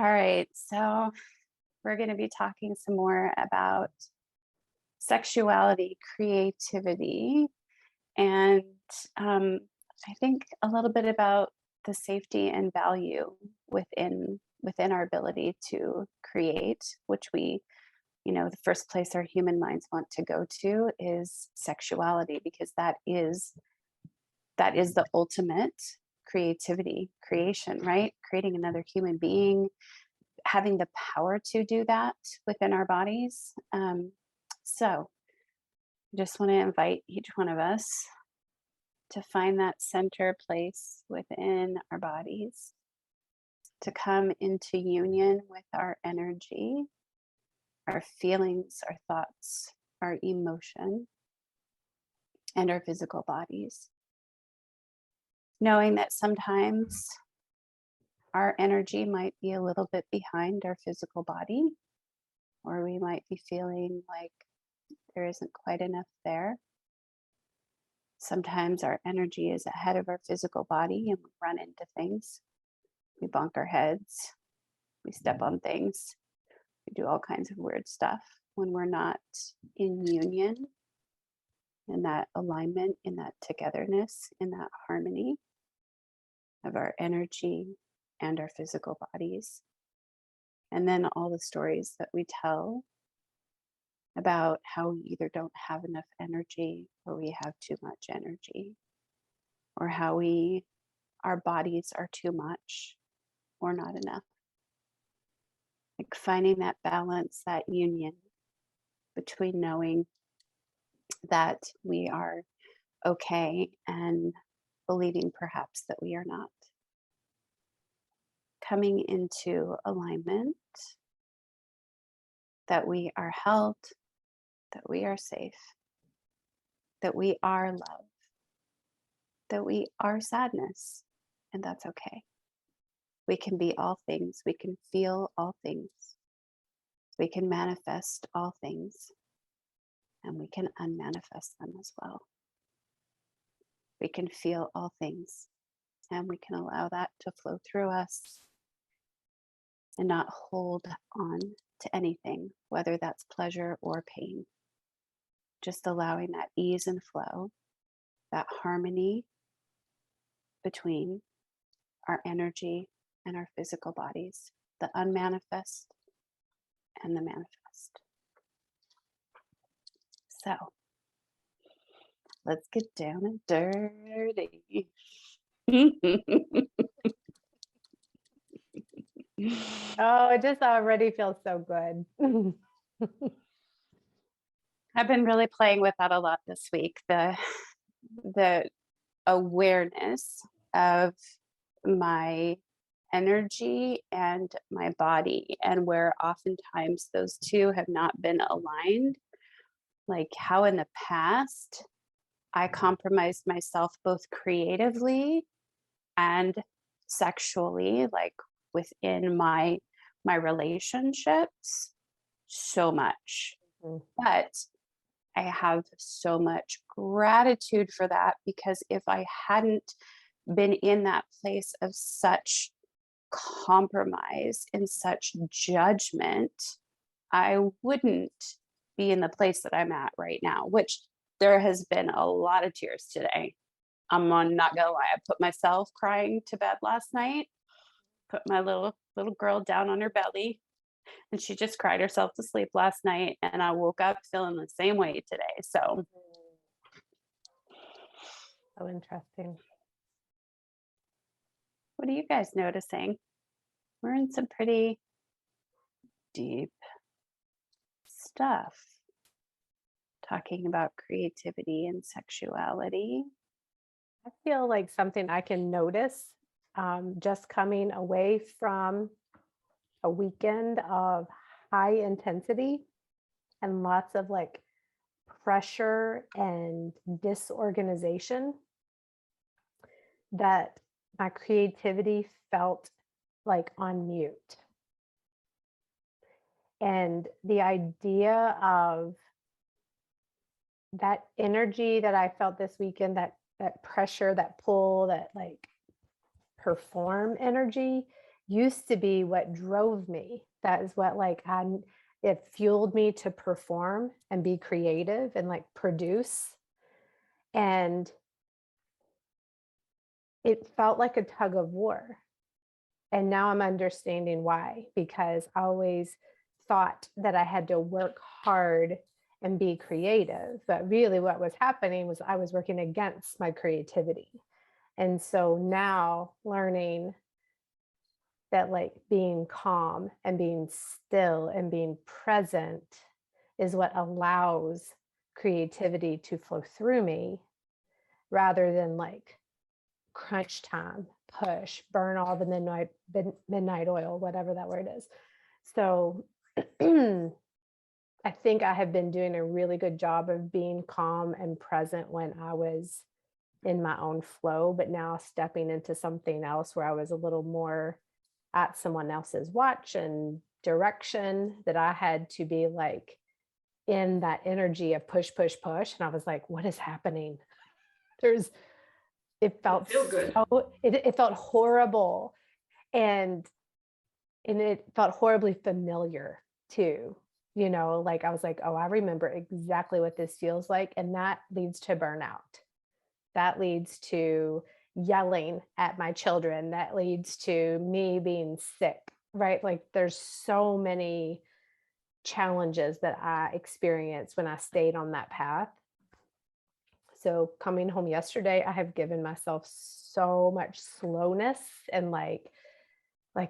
All right, so we're going to be talking some more about sexuality, creativity, and um, I think a little bit about the safety and value within our ability to create, which the first place our human minds want to go to is sexuality, because that is the ultimate creativity, creation, right? Creating another human being, having the power to do that within our bodies. So I just want to invite each one of us to find that center place within our bodies, to come into union with our energy, our feelings, our thoughts, our emotion, and our physical bodies. Knowing that sometimes our energy might be a little bit behind our physical body, or we might be feeling like there isn't quite enough there. Sometimes our energy is ahead of our physical body and we run into things. We bonk our heads, we step on things, we do all kinds of weird stuff when we're not in union, in that alignment, in that togetherness, in that harmony of our energy and our physical bodies. And then all the stories that we tell about how we either don't have enough energy or we have too much energy, or how our bodies are too much or not enough. Like finding that balance, that union between knowing that we are okay and believing perhaps that we are not. Coming into alignment, that we are held, that we are safe, that we are love, that we are sadness, and that's okay. We can be all things, we can feel all things, we can manifest all things, and we can unmanifest them as well. We can feel all things, and we can allow that to flow through us and not hold on to anything, whether that's pleasure or pain. Just allowing that ease and flow, that harmony between our energy and our physical bodies, the unmanifest and the manifest. So let's get down and dirty. Oh, it just already feels so good. I've been really playing with that a lot this week. The awareness of my energy and my body, and where oftentimes those two have not been aligned. Like how in the past I compromised myself both creatively and sexually, like within my relationships, so much. Mhm. But I have so much gratitude for that, because if I hadn't been in that place of such compromise and such judgment, I wouldn't be in the place that I'm at right now, which there has been a lot of tears today. Not gonna lie, I put myself crying to bed last night, put my little girl down on her belly, and she just cried herself to sleep last night, and I woke up feeling the same way today. So So interesting. what are you guys noticing? We're in some pretty deep stuff, talking about creativity and sexuality. I feel like something I can notice just coming away from a weekend of high intensity and lots of like pressure and disorganization, that my creativity felt like on mute. And the idea of that energy that I felt this weekend, that pressure, that pull, that like perform energy, used to be what drove me. That is what like it fueled me to perform and be creative and like produce. And it felt like a tug of war. And now I'm understanding why, because I always thought that I had to work hard and be creative. But really, what was happening was I was working against my creativity. And so now learning that like being calm and being still and being present is what allows creativity to flow through me rather than like crunch time, push, burn all the midnight oil, whatever that word is. So I think I have been doing a really good job of being calm and present when I was in my own flow, but now stepping into something else where I was a little more at someone else's watch and direction, that I had to be like in that energy of push, push, push. And I was like, what is happening? There's it felt feel good. it felt horrible, and it felt horribly familiar too. You know, like I was like, oh, I remember exactly what this feels like. And that leads to burnout. That leads to yelling at my children. That leads to me being sick, right? Like there's so many challenges that I experienced when I stayed on that path. So coming home yesterday, I have given myself so much slowness and like,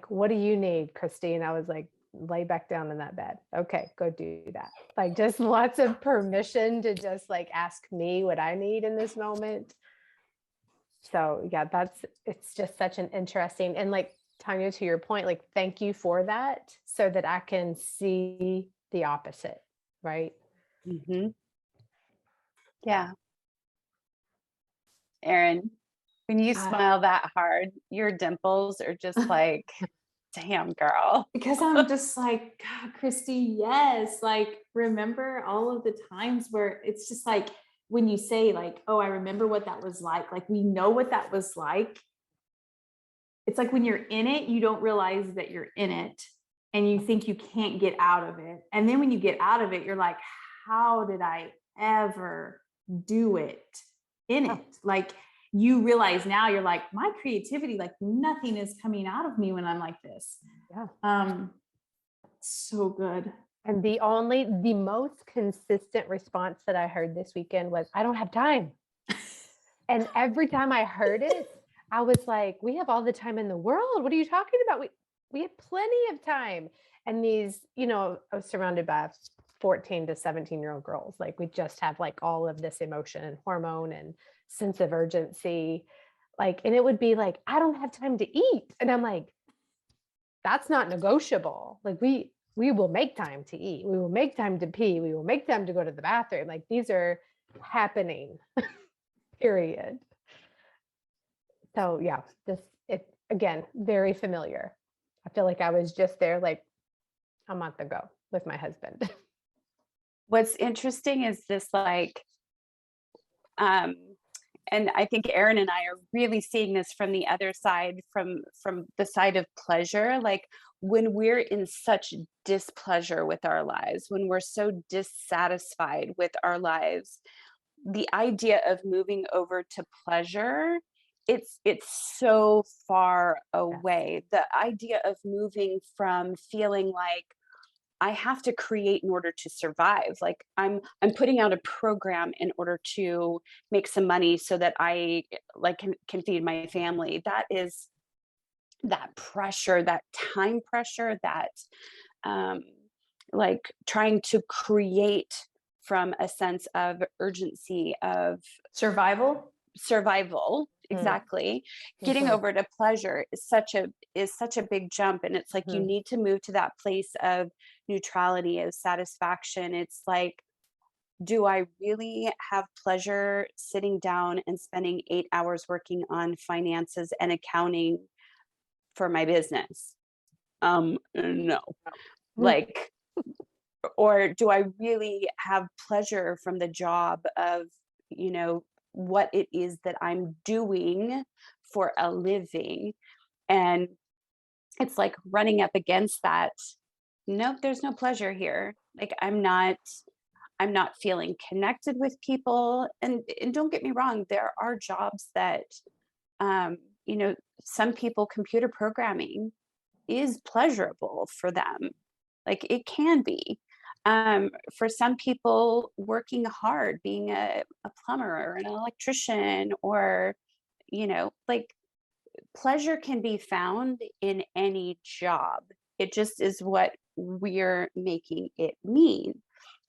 what do you need, Christine? I was like, lay back down in that bed. Okay, go do that. Like just lots of permission to just like ask me what I need in this moment. So yeah, it's just such an interesting, and like Tanya, to your point, like thank you for that so that I can see the opposite, right? Mm-hmm. Yeah. Erin, when you smile that hard, your dimples are just like, damn, girl. Because I'm just like, God, Christy, yes. Like, remember all of the times where it's just like, when you say like, oh, I remember what that was like we know what that was like. It's like when you're in it, you don't realize that you're in it and you think you can't get out of it. And then when you get out of it, you're like, how did I ever do it in it? Like you realize now you're like, my creativity, like nothing is coming out of me when I'm like this. Yeah. So good. And the most consistent response that I heard this weekend was, I don't have time. And every time I heard it, I was like, we have all the time in the world. What are you talking about? We have plenty of time. And these, you know, I was surrounded by 14 to 17-year-old girls. Like we just have like all of this emotion and hormone and sense of urgency. Like, and it would be like, I don't have time to eat. And I'm like, that's not negotiable. Like we will make time to eat. We will make time to pee. We will make time to go to the bathroom. Like these are happening, period. So yeah, just it again, very familiar. I feel like I was just there like a month ago with my husband. What's interesting is this like, and I think Erin and I are really seeing this from the other side, from the side of pleasure. Like when we're in such displeasure with our lives, when we're so dissatisfied with our lives, the idea of moving over to pleasure, it's so far away. The idea of moving from feeling like I have to create in order to survive. Like I'm putting out a program in order to make some money so that I like can feed my family. That is that pressure, that time pressure, that um, like trying to create from a sense of urgency, of Survival. Exactly. Getting over to pleasure is such a big jump, and it's like you need to move to that place of neutrality, of satisfaction. It's like, do I really have pleasure sitting down and spending 8 hours working on finances and accounting for my business? No. Like, or do I really have pleasure from the job of, you know, what it is that I'm doing for a living? And it's like running up against that. Nope, there's no pleasure here. Like I'm not feeling connected with people. And don't get me wrong, there are jobs that um, you know, some people computer programming is pleasurable for them. Like it can be. For some people, working hard, being a plumber or an electrician, or, like pleasure can be found in any job. It just is what we're making it mean.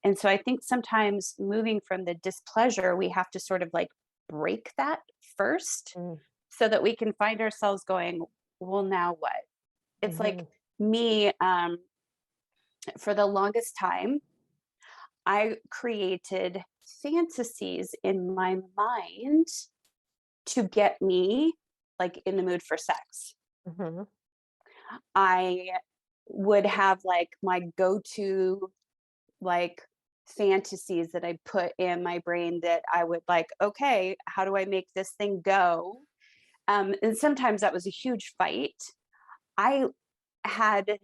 And so I think sometimes moving from the displeasure, we have to sort of like break that first Mm, so that we can find ourselves going, well, now what? It's like mhm, me, for the longest time, I created fantasies in my mind to get me like in the mood for sex. mhm, I would have like my go-to like fantasies that I put in my brain that I would like, okay, how do I make this thing go? And sometimes that was a huge fight. I had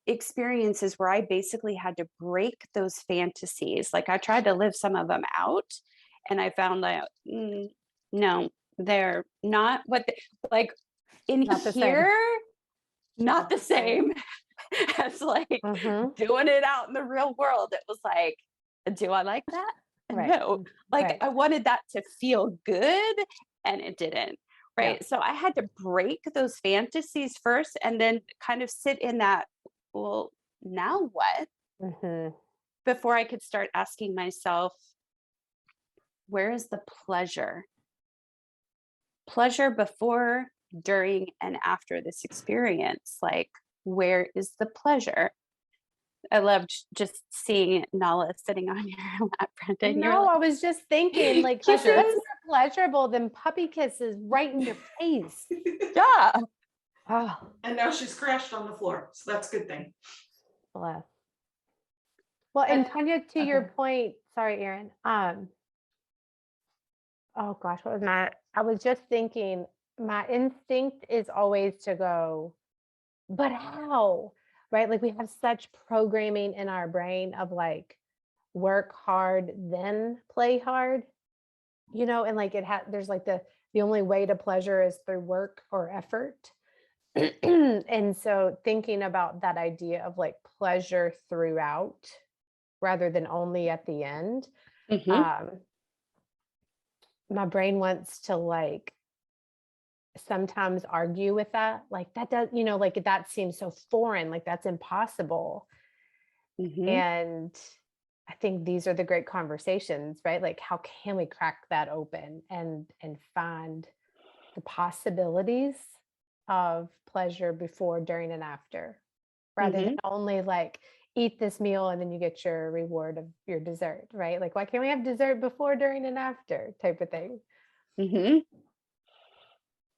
experiences where I basically had to break those fantasies. Like I tried to live some of them out and I found that no, they're not like in Not the same. here, not the same as like Mhm, doing it out in the real world. It was like, do I like that? right, No. Like right. I wanted that to feel good and it didn't. Yeah. Right. So I had to break those fantasies first and then kind of sit in that, well, now what? Mhm, Before I could start asking myself, where is the pleasure? Pleasure before, during, and after this experience. Like, where is the pleasure? I loved just seeing Nala sitting on your lap, Brenda. And you're No, like, I was just thinking like, what's kisses. more pleasurable than puppy kisses right in your face? Yeah. Oh, And now she's crashed on the floor, so that's a good thing. bless. Well, and But Tanya, to your okay. point, sorry, Erin. Oh gosh, what was my? I was just thinking, my instinct is always to go, but how? Right? Like we have such programming in our brain of like work hard, then play hard, and like there's like the only way to pleasure is through work or effort. And so thinking about that idea of like pleasure throughout rather than only at the end, Hmm. um, my brain wants to like sometimes argue with that. Like that does, like that seems so foreign, like that's impossible. Hmm. And I think these are the great conversations, right? Like how can we crack that open and find the possibilities of pleasure before, during, and after, rather than Hmm. only like eat this meal and then you get your reward of your dessert, right? Like why can't we have dessert before, during, and after type of thing? Hmm.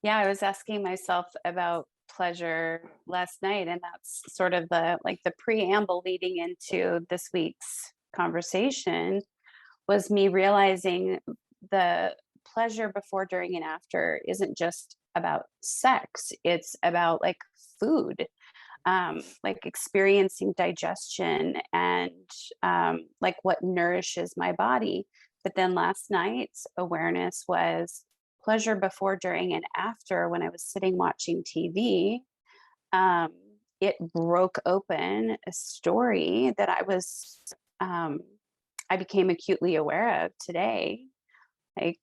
Yeah, I was asking myself about pleasure last night, and that's sort of the preamble leading into this week's conversation was me realizing the pleasure before, during, and after isn't just about sex. It's about like food, like experiencing digestion and like what nourishes my body. But then last night's awareness was pleasure before, during, and after when I was sitting watching TV. Um, it broke open a story that um, I became acutely aware of today. Like,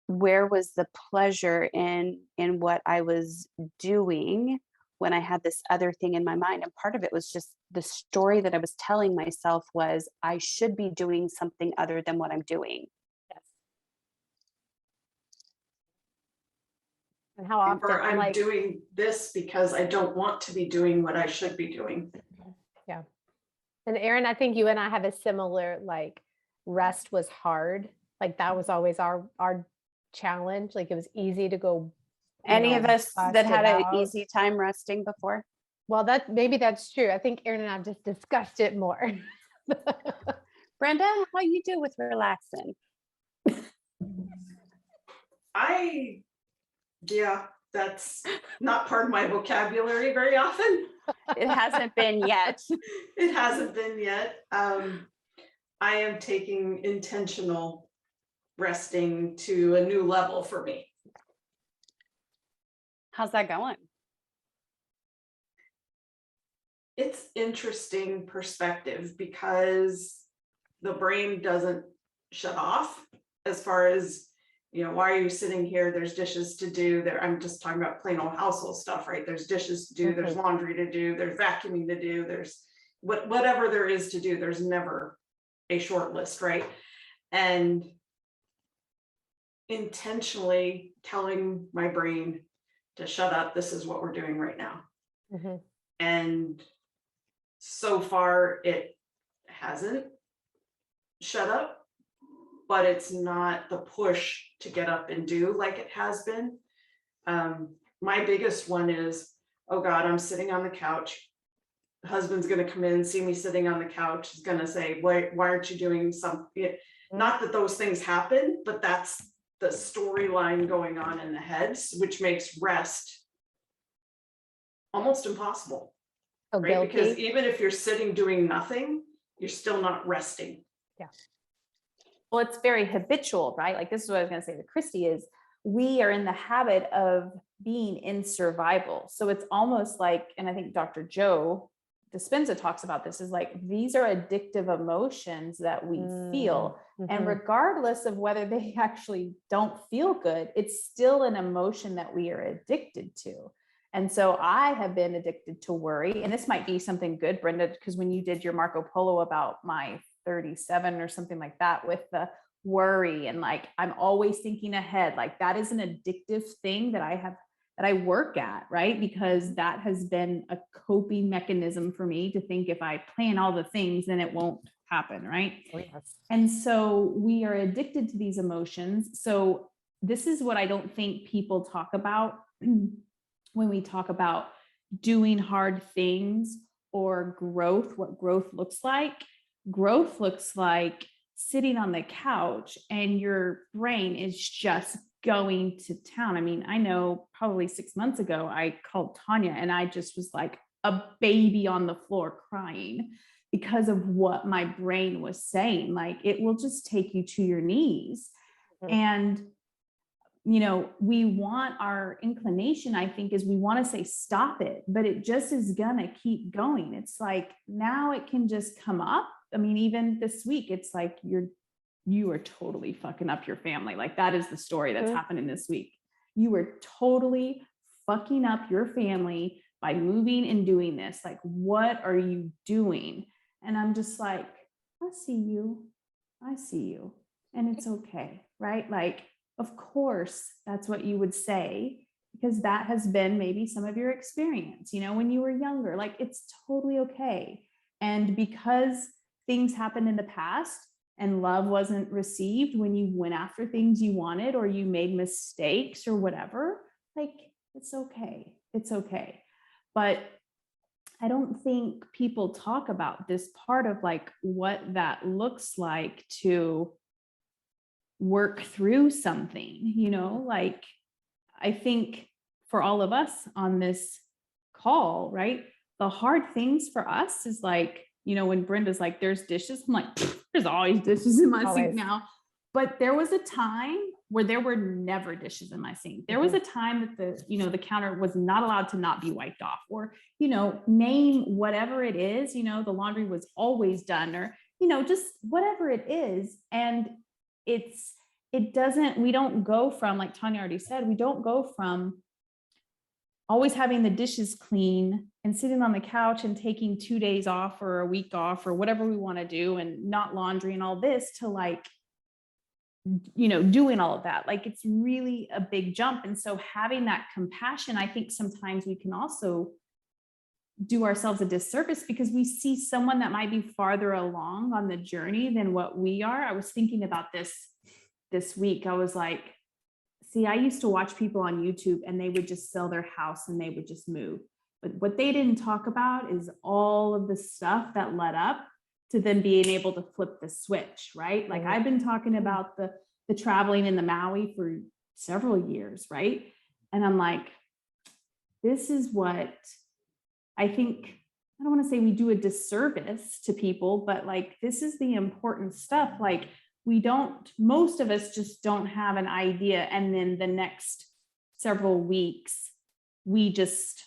where was the pleasure in what I was doing when I had this other thing in my mind? And part of it was just the story that I was telling myself was I should be doing something other than what I'm doing. Yes. And how often Or I'm I'm like, doing this because I don't want to be doing what I should be doing. yeah. And Erin, I think you and I have a similar like rest was hard. Like that was always our challenge. Like it was easy to go, Any of us that bust it had an out. easy time resting before? Well, maybe that's true. I think Erin and I've just discussed it more. Brenda, how you do with relaxing? Yeah, That's not part of my vocabulary very often. It hasn't been yet. It hasn't been yet. I am taking intentional resting to a new level for me. How's that going? It's interesting perspective because the brain doesn't shut off as far as, why are you sitting here? There's dishes to do there. I'm just talking about plain old household stuff, right? There's dishes to do, there's laundry to do, there's vacuuming to do, there's whatever there is to do. There's never a short list, right? And intentionally telling my brain to shut up, this is what we're doing right now. And so far it hasn't shut up, but it's not the push to get up and do like it has been. My biggest one is, oh God, I'm sitting on the couch. Husband's gonna come in, see me sitting on the couch. He's gonna say, why aren't you doing something? Not that those things happen, but that's the storyline going on in the heads, which makes rest almost impossible. So Right? guilty. Because even if you're sitting doing nothing, you're still not resting. Well, it's very habitual, right? Like this is what I was going to say to Christy is we are in the habit of being in survival. So it's almost like, and I think Dr. Joe Dispenza talks about this, is like, these are addictive emotions that we feel. And regardless of whether they actually don't feel good, it's still an emotion that we are addicted to. And so I have been addicted to worry, and this might be something good, Brenda, because when you did your Marco Polo about my 37 or something like that with the worry and like, I'm always thinking ahead, like that is an addictive thing that I work at, right? Because that has been a coping mechanism for me to think if I plan all the things, then it won't happen, right? Oh, yes. And so we are addicted to these emotions. So this is what I don't think people talk about when we talk about doing hard things or growth, what growth looks like. Growth looks like sitting on the couch and your brain is just going to town. I mean, I know probably 6 months ago, I called Tanya and I just was like a baby on the floor crying because of what my brain was saying. Like, it will just take you to your knees. And we want, our inclination, I think, is we want to say, stop it, but it just is going to keep going. It's like, now it can just come up. I mean, even this week, it's like, you are totally fucking up your family. Like, that is the story that's happening this week. You were totally fucking up your family by moving and doing this. Like, what are you doing? And I'm just like, I see you. And it's okay. Right? Like, of course, that's what you would say, because that has been maybe some of your experience, when you were younger. Like, it's totally okay. And because things happened in the past and love wasn't received when you went after things you wanted, or you made mistakes or whatever, like, it's okay. It's okay. But I don't think people talk about this part of like what that looks like to work through something, like, I think for all of us on this call, right, the hard things for us is like, when Brenda's like, there's dishes, I'm like, there's always dishes in my sink now. But there was a time where there were never dishes in my sink. There was a time that the counter was not allowed to not be wiped off, or, name whatever it is, the laundry was always done, or, just whatever it is. And we don't go from, like Tanya already said, we don't go from always having the dishes clean and sitting on the couch and taking 2 days off or a week off or whatever we want to do and not laundry and all this to like, doing all of that. Like, it's really a big jump. And so having that compassion, I think sometimes we can also do ourselves a disservice because we see someone that might be farther along on the journey than what we are. I was thinking about this week. I was like, see, I used to watch people on YouTube and they would just sell their house and they would just move. But what they didn't talk about is all of the stuff that led up to them being able to flip the switch, right? Like, I've been talking about the traveling in the Maui for several years, right? And I'm like, this is what I think, I don't want to say we do a disservice to people, but like, this is the important stuff. Like, most of us just don't have an idea. And then the next several weeks, we just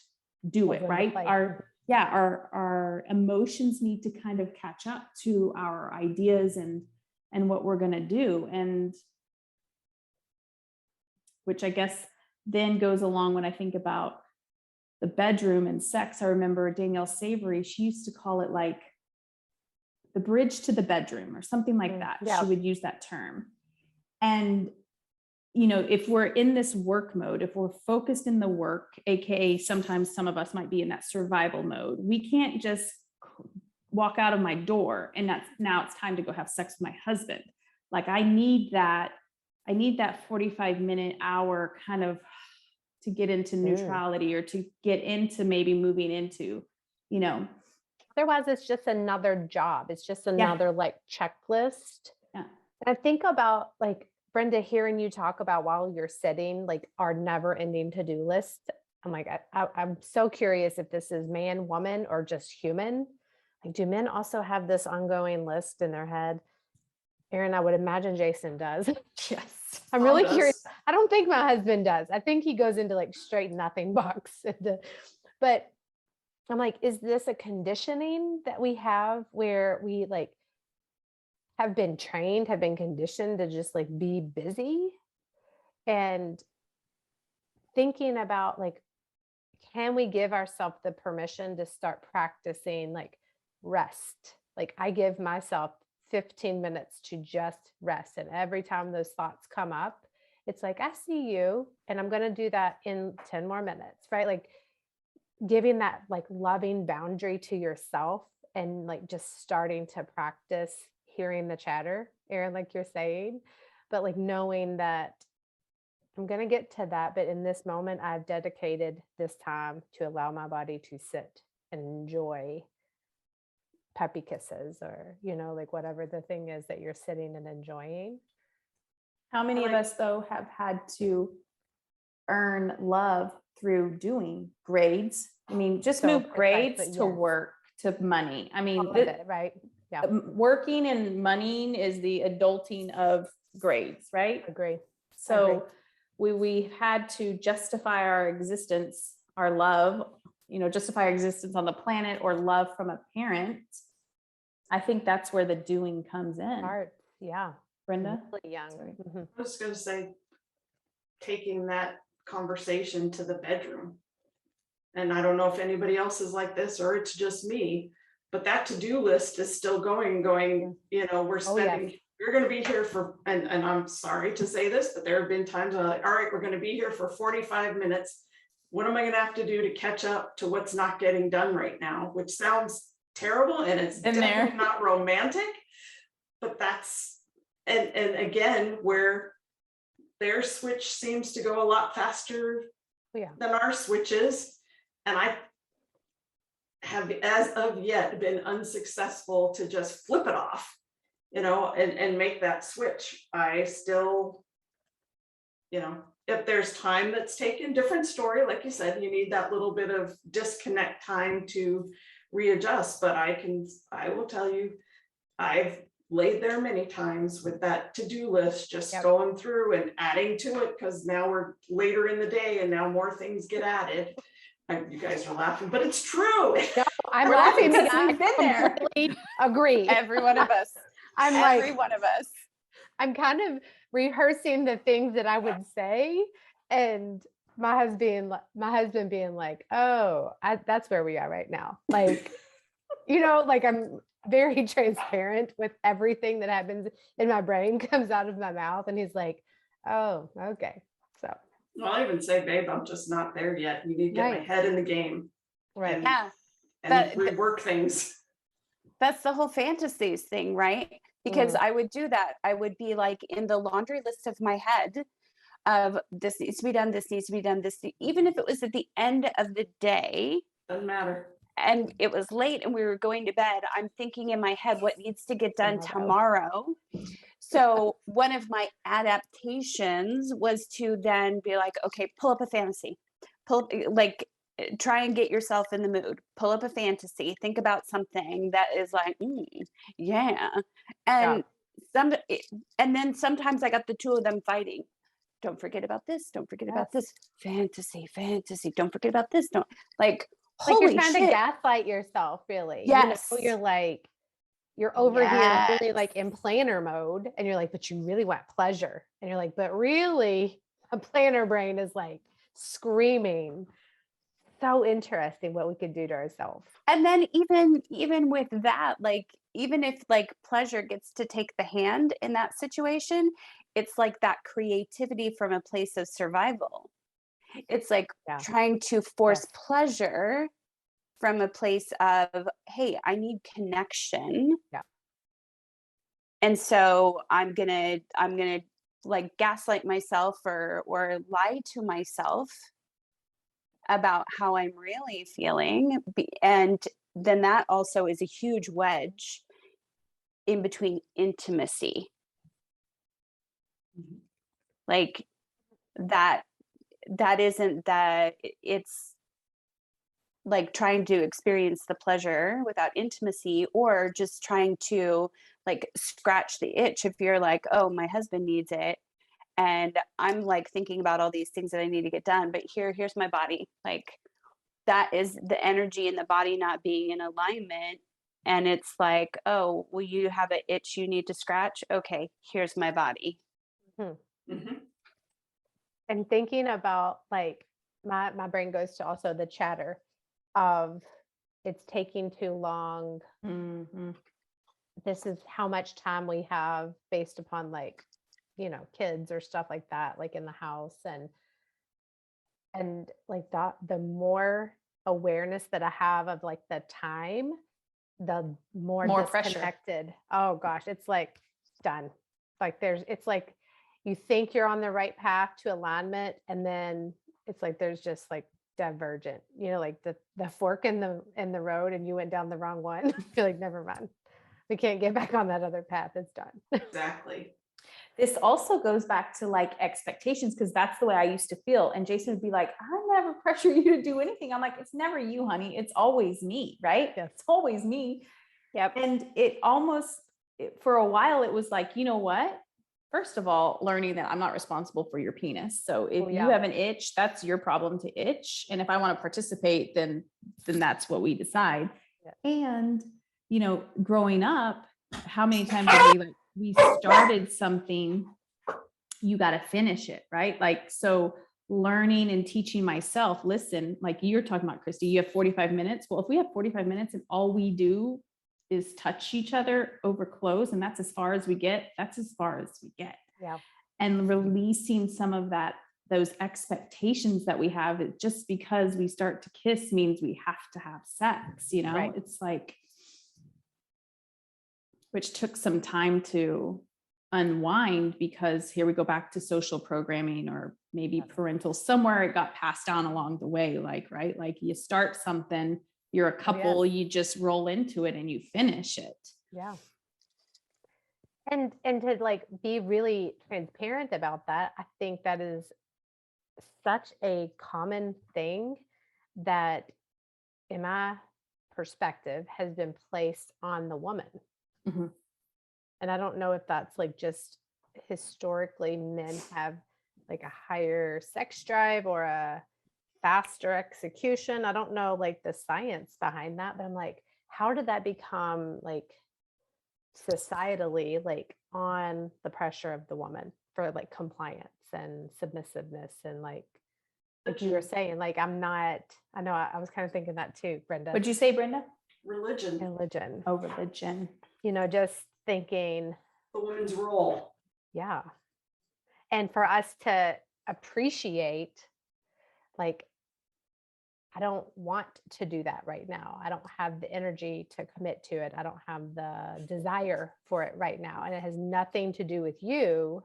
do it, right? Our emotions need to kind of catch up to our ideas and what we're going to do. And which I guess then goes along when I think about the bedroom and sex. I remember Danielle Savory, she used to call it like the bridge to the bedroom or something like that. Yeah. She would use that term. And, you know, if we're in this work mode, if we're focused in the work, AKA sometimes some of us might be in that survival mode, we can't just walk out of my door and now it's time to go have sex with my husband. Like I need that 45-minute hour kind of to get into neutrality or to get into maybe moving into, you know. Otherwise, it's just another job. It's just another like checklist. Yeah. And I think about like, Brenda, hearing you talk about while you're sitting, like our never ending to-do list. I'm like, I'm so curious if this is man, woman, or just human. Like, do men also have this ongoing list in their head? Erin, I would imagine Jason does. Yes. I'm really curious. I don't think my husband does. I think he goes into like straight nothing box. But I'm like, is this a conditioning that we have where we like have been trained, have been conditioned to just like be busy? And thinking about like, can we give ourselves the permission to start practicing like rest? Like I give myself 15 minutes to just rest. And every time those thoughts come up, it's like, I see you, and I'm going to do that in 10 more minutes, right? Like giving that like loving boundary to yourself and like just starting to practice hearing the chatter, Erin, like you're saying, but like knowing that I'm going to get to that. But in this moment, I've dedicated this time to allow my body to sit and enjoy puppy kisses or, you know, like whatever the thing is that you're sitting and enjoying. How many of us though have had to earn love through doing grades? I mean, just So move grades precisely, to yes. work, to money. I mean, All of it, right? Yeah, working and moneying is the adulting of grades, right? agree. So we had to justify our existence, our love, you know, justify our existence on the planet or love from a parent. I think that's where the doing comes in. Art, yeah. Brenda? Really young. Sorry. Mhm. I was going to say, taking that conversation to the bedroom. And I don't know if anybody else is like this or it's just me, but that to-do list is still going, you know, we're spending, you're going to be here for, and I'm sorry to say this, but there have been times I'm like, all right, we're going to be here for 45 minutes. What am I going to have to do to catch up to what's not getting done right now? Which sounds terrible and it's definitely not romantic, but that's, and again, where their switch seems to go a lot faster than our switches. And I have, as of yet, been unsuccessful to just flip it off, you know, and make that switch. I still, you know, if there's time that's taken, different story. Like you said, you need that little bit of disconnect time to readjust. But I will tell you, I've laid there many times with that to-do list, just going through and adding to it, because now we're later in the day and now more things get added. You guys are laughing, but it's true. No, I'm laughing because we've been there. Completely agree. Every one of us. Every one of us. I'm kind of rehearsing the things that I would say, and my husband being like, "Oh, that's where we are right now." Like, you know, like I'm very transparent with everything that happens in my brain comes out of my mouth, and he's like, "Oh, okay." So, Well, I even say, babe, I'm just not there yet. You need to get my head in the game. right? And rework things. That's the whole fantasies thing, right? Because I would do that. I would be like in the laundry list of my head of this needs to be done, this needs to be done, even if it was at the end of the day. Doesn't matter. And it was late and we were going to bed. I'm thinking in my head what needs to get done tomorrow. So one of my adaptations was to then be like, okay, pull up a fantasy. Like try and get yourself in the mood. Pull up a fantasy. Think about something that is like, yeah. Yeah. And and then sometimes I got the two of them fighting. Don't forget about this. Don't forget about Yes. this. Fantasy, fantasy. Don't forget about this. Don't like. Like you're Holy trying to shit! gaslight yourself, really. Yes. You're like, you're over here really like Yes. in planner mode, and you're like, but you really want pleasure. And you're like, but really, a planner brain is like screaming. So interesting what we could do to ourselves. And then even with that, like even if like pleasure gets to take the hand in that situation, it's like that creativity from a place of survival. It's like Yeah. trying to force Yes. pleasure from a place of, hey, I need connection. Yeah. And so I'm gonna like gaslight myself or lie to myself about how I'm really feeling. And then that also is a huge wedge in between intimacy. Mhm. Like that isn't that it's like trying to experience the pleasure without intimacy, or just trying to like scratch the itch if you're like, oh, my husband needs it. And I'm like thinking about all these things that I need to get done, but here's my body. Like that is the energy in the body not being in alignment. And it's like, oh, well, you have an itch you need to scratch. Okay, here's my body. Mhm. And thinking about like my brain goes to also the chatter of it's taking too long. Mhm. This is how much time we have based upon like, kids or stuff like that, like in the house. And like that, the more awareness that I have of like the time, the more More pressure. disconnected. Oh gosh, it's like done. Like it's like you think you're on the right path to alignment, and then it's like there's just like divergent, like the fork in the road, and you went down the wrong one. You're like, never mind. We can't get back on that other path. It's done. Exactly. This also goes back to like expectations, because that's the way I used to feel. And Jason would be like, I never pressure you to do anything. I'm like, it's never you, honey. It's always me, right? Yes. It's always me. Yep. And for a while, it was like, you know what? First of all, learning that I'm not responsible for your penis. So if Oh, you yeah. have an itch, that's your problem to itch. And if I want to participate, then that's what we decide. Yeah. And, growing up, how many times have we started something, you got to finish it, right? Like, so learning and teaching myself, listen, like you're talking about, Christy, you have 45 minutes. Well, if we have 45 minutes and all we do is touch each other over clothes, and that's as far as we get, that's as far as we get. Yeah. And releasing some of those expectations that we have, just because we start to kiss means we have to have sex, Right. It's like, which took some time to unwind, because here we go back to social programming, or maybe parental, somewhere it got passed down along the way, like, right? Like you start something, you're a couple, yes. you just roll into it and you finish it. Yeah. And to like be really transparent about that, I think that is such a common thing that, in my perspective, has been placed on the woman. Mhm. And I don't know if that's like just historically men have like a higher sex drive or a faster execution. I don't know like the science behind that, but I'm like, how did that become like societally like on the pressure of the woman for like compliance and submissiveness, and like you were saying, like I know I was kind of thinking that too, Brenda. What'd you say, Brenda? Religion, Religion. Oh, religion. Just thinking, the woman's role. yeah. And for us to appreciate, like, I don't want to do that right now. I don't have the energy to commit to it. I don't have the desire for it right now. And it has nothing to do with you.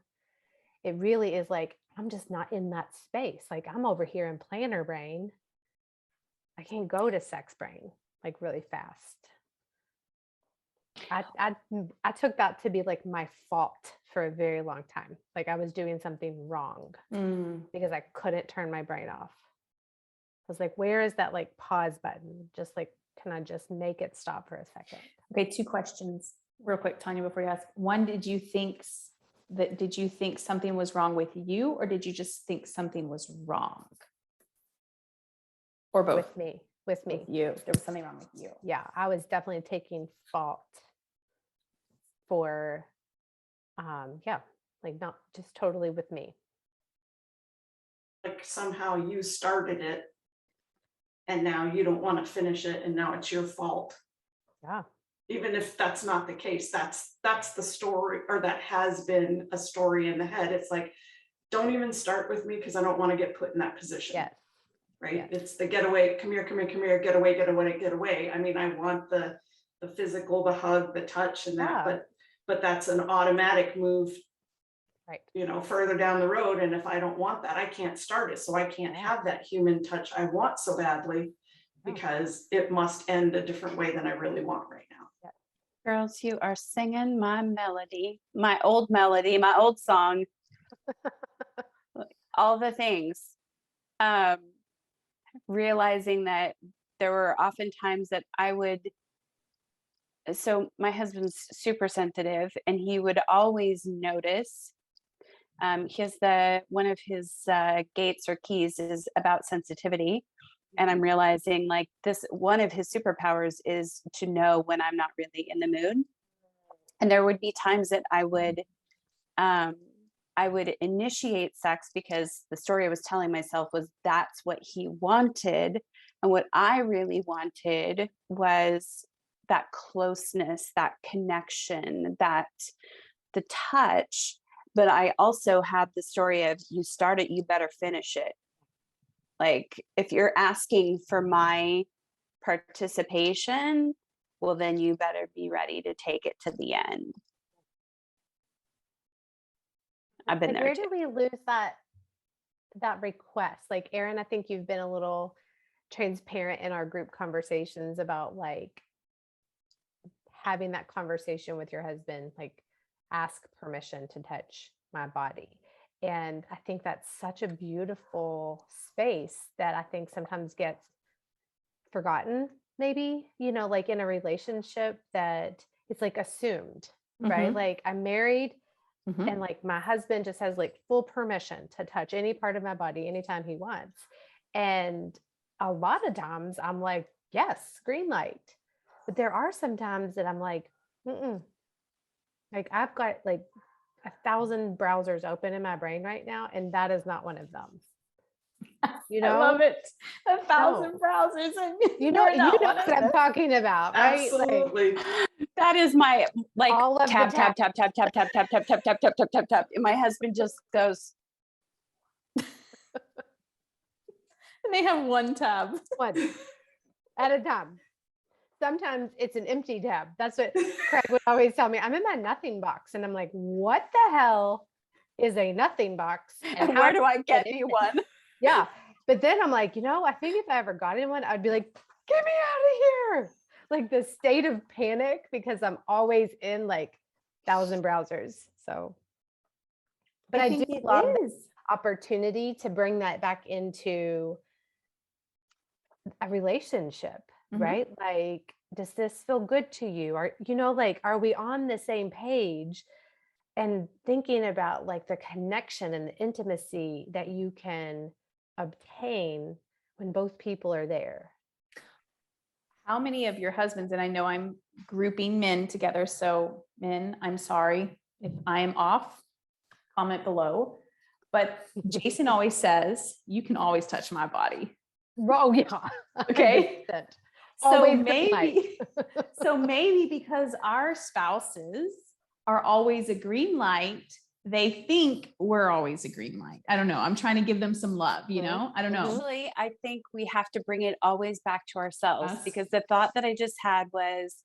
It really is like, I'm just not in that space. Like I'm over here in planner brain. I can't go to sex brain like really fast. I took that to be like my fault for a very long time. Like I was doing something wrong because I couldn't turn my brain off. was like, where is that like pause button? Just like, can I just make it stop for a second? Okay, 2 questions real quick, Tanya, before you ask. One, did you think something was wrong with you, or did you just think something was wrong? Or both? With me. With you. There was something wrong with you. Yeah, I was definitely taking fault for, like not just totally with me. Like somehow you started it and now you don't want to finish it and now it's your fault. Yeah. Even if that's not the case, that's the story, or that has been a story in the head. It's like, don't even start with me because I don't want to get put in that position. Yes. Right. Yes. It's the get away, come here, get away. I mean, I want the physical, the hug, the touch and that, Yeah. but that's an automatic move, Right. you know, further down the road. And if I don't want that, I can't start it. So I can't have that human touch I want so badly, because it must end a different way than I really want right now. Girls, you are singing my melody, my old song, all the things. Realizing that there were often times that so my husband's super sensitive, and he would always notice. He has one of his gates or keys is about sensitivity. And I'm realizing like one of his superpowers is to know when I'm not really in the mood. And there would be times that I would initiate sex because the story I was telling myself was that's what he wanted. And what I really wanted was that closeness, that connection, the touch. But I also had the story of, you start it, you better finish it. Like, if you're asking for my participation, well, then you better be ready to take it to the end. I've been Like, there where too. do we lose that request? Like, Erin, I think you've been a little transparent in our group conversations about like having that conversation with your husband, like ask permission to touch my body. And I think that's such a beautiful space that I think sometimes gets forgotten, maybe, like in a relationship, that it's like assumed, right? Like, I'm married and like my husband just has like full permission to touch any part of my body anytime he wants. And a lot of times I'm like, yes, green light. But there are some times that I'm like, like I've got like 1,000 browsers open in my brain right now, and that is not one of them. I love it. 1,000 browsers, and you know what I'm talking about, right? Absolutely. Like, that is my like all of tap, the tap, tap, tap, tap, tap, tap, tap, tap, tap, tap, tap, tap, tap. And my husband just goes, and they have one tab. One at a time. Sometimes it's an empty tab. That's what Craig would always tell me. I'm in my nothing box. And I'm like, what the hell is a nothing box? and where do I get me one? Yeah. But then I'm like, I think if I ever got in one, I'd be like, get me out of here. Like the state of panic, because I'm always in like 1,000 browsers. So, but I do love the opportunity to bring that back into a relationship, right? Like, does this feel good to you? Or, like, are we on the same page? And thinking about like the connection and the intimacy that you can obtain when both people are there. How many of your husbands, and I know I'm grouping men together, so men, I'm sorry if I'm off, comment below. But Jason always says, you can always touch my body. Oh, yeah. Okay. So maybe because our spouses are always a green light, they think we're always a green light. I don't know. I'm trying to give them some love, I don't know. Actually, I think we have to bring it always back to ourselves, because the thought that I just had was,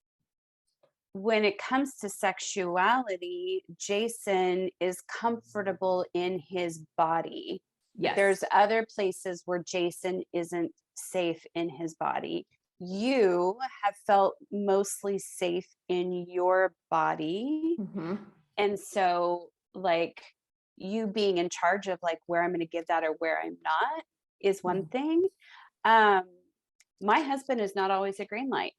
when it comes to sexuality, Jason is comfortable in his body. Yes. There's other places where Jason isn't safe in his body. You have felt mostly safe in your body. And so like you being in charge of like where I'm going to give that or where I'm not is one thing. My husband is not always a green light.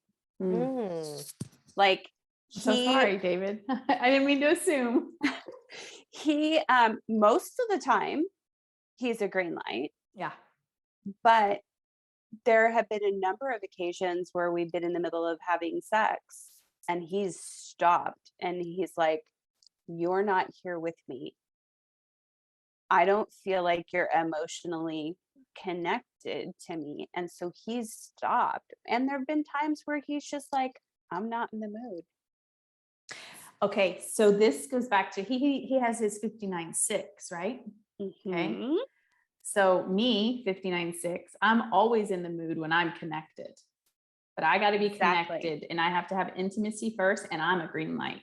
Like So sorry, David. I didn't mean to assume. he most of the time he's a green light, Yeah. but there have been a number of occasions where we've been in the middle of having sex and he's stopped and he's like, you're not here with me. I don't feel like you're emotionally connected to me. And so he's stopped. And there have been times where he's just like, I'm not in the mood. Okay, so this goes back to he has his 59.6, right? Okay. Mhm. So me, 59.6, I'm always in the mood when I'm connected. But I got to be Exactly. connected and I have to have intimacy first, and I'm a green light.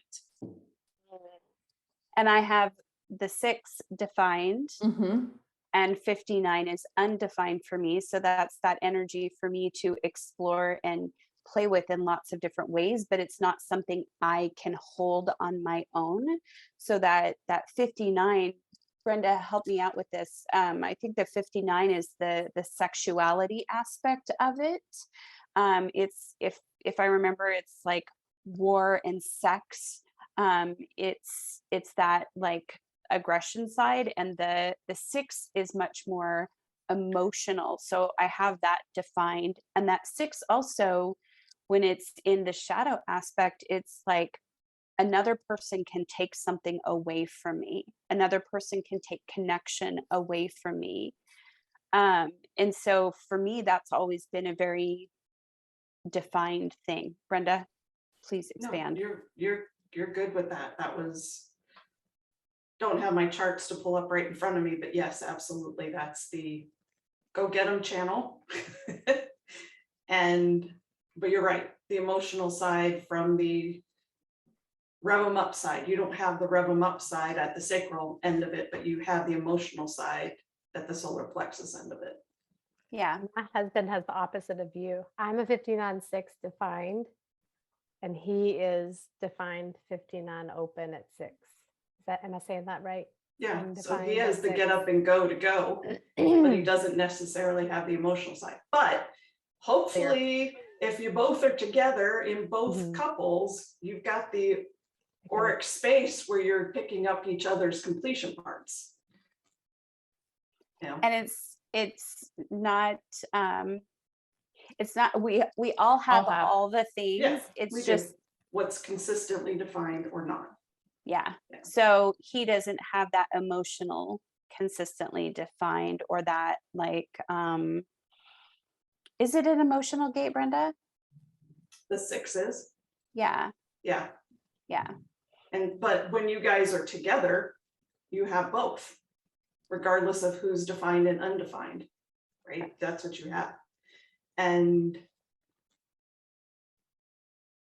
And I have the 6 defined Mm-hmm. and 59 is undefined for me. So that's that energy for me to explore and play with in lots of different ways, but it's not something I can hold on my own. So that 59, Brenda, help me out with this. I think the 59 is the sexuality aspect of it. It's if I remember, it's like war and sex. It's that like aggression side, and the 6 is much more emotional. So I have that defined, and that 6 also, when it's in the shadow aspect, it's like another person can take something away from me, another person can take connection away from me. And so for me, that's always been a very defined thing. Brenda, please No, expand. you're good with that. That was, don't have my charts to pull up right in front of me, but yes, absolutely. That's the go get them channel. But you're right, the emotional side from the rev them up side. You don't have the rev them up side at the sacral end of it, but you have the emotional side at the solar plexus end of it. Yeah. My husband has the opposite of you. I'm a 59.6 defined, and he is defined 59 open at 6. Am I saying that right? Yeah, I'm so he defined has at the 6. get up and go to go, but he doesn't necessarily have the emotional side. But hopefully, if you both are together in both Mhm. couples, you've got the auric space where you're picking up each other's completion parts. You know, And it's not we all have have. all the things. yeah, we It's do. just What's consistently defined or not. yeah. Yeah. So he doesn't have that emotional consistently defined, or that like is it an emotional gate, Brenda? The 6s, Yeah. yeah. Yeah. But when you guys are together, you have both, regardless of who's defined and undefined, right? That's what you have. And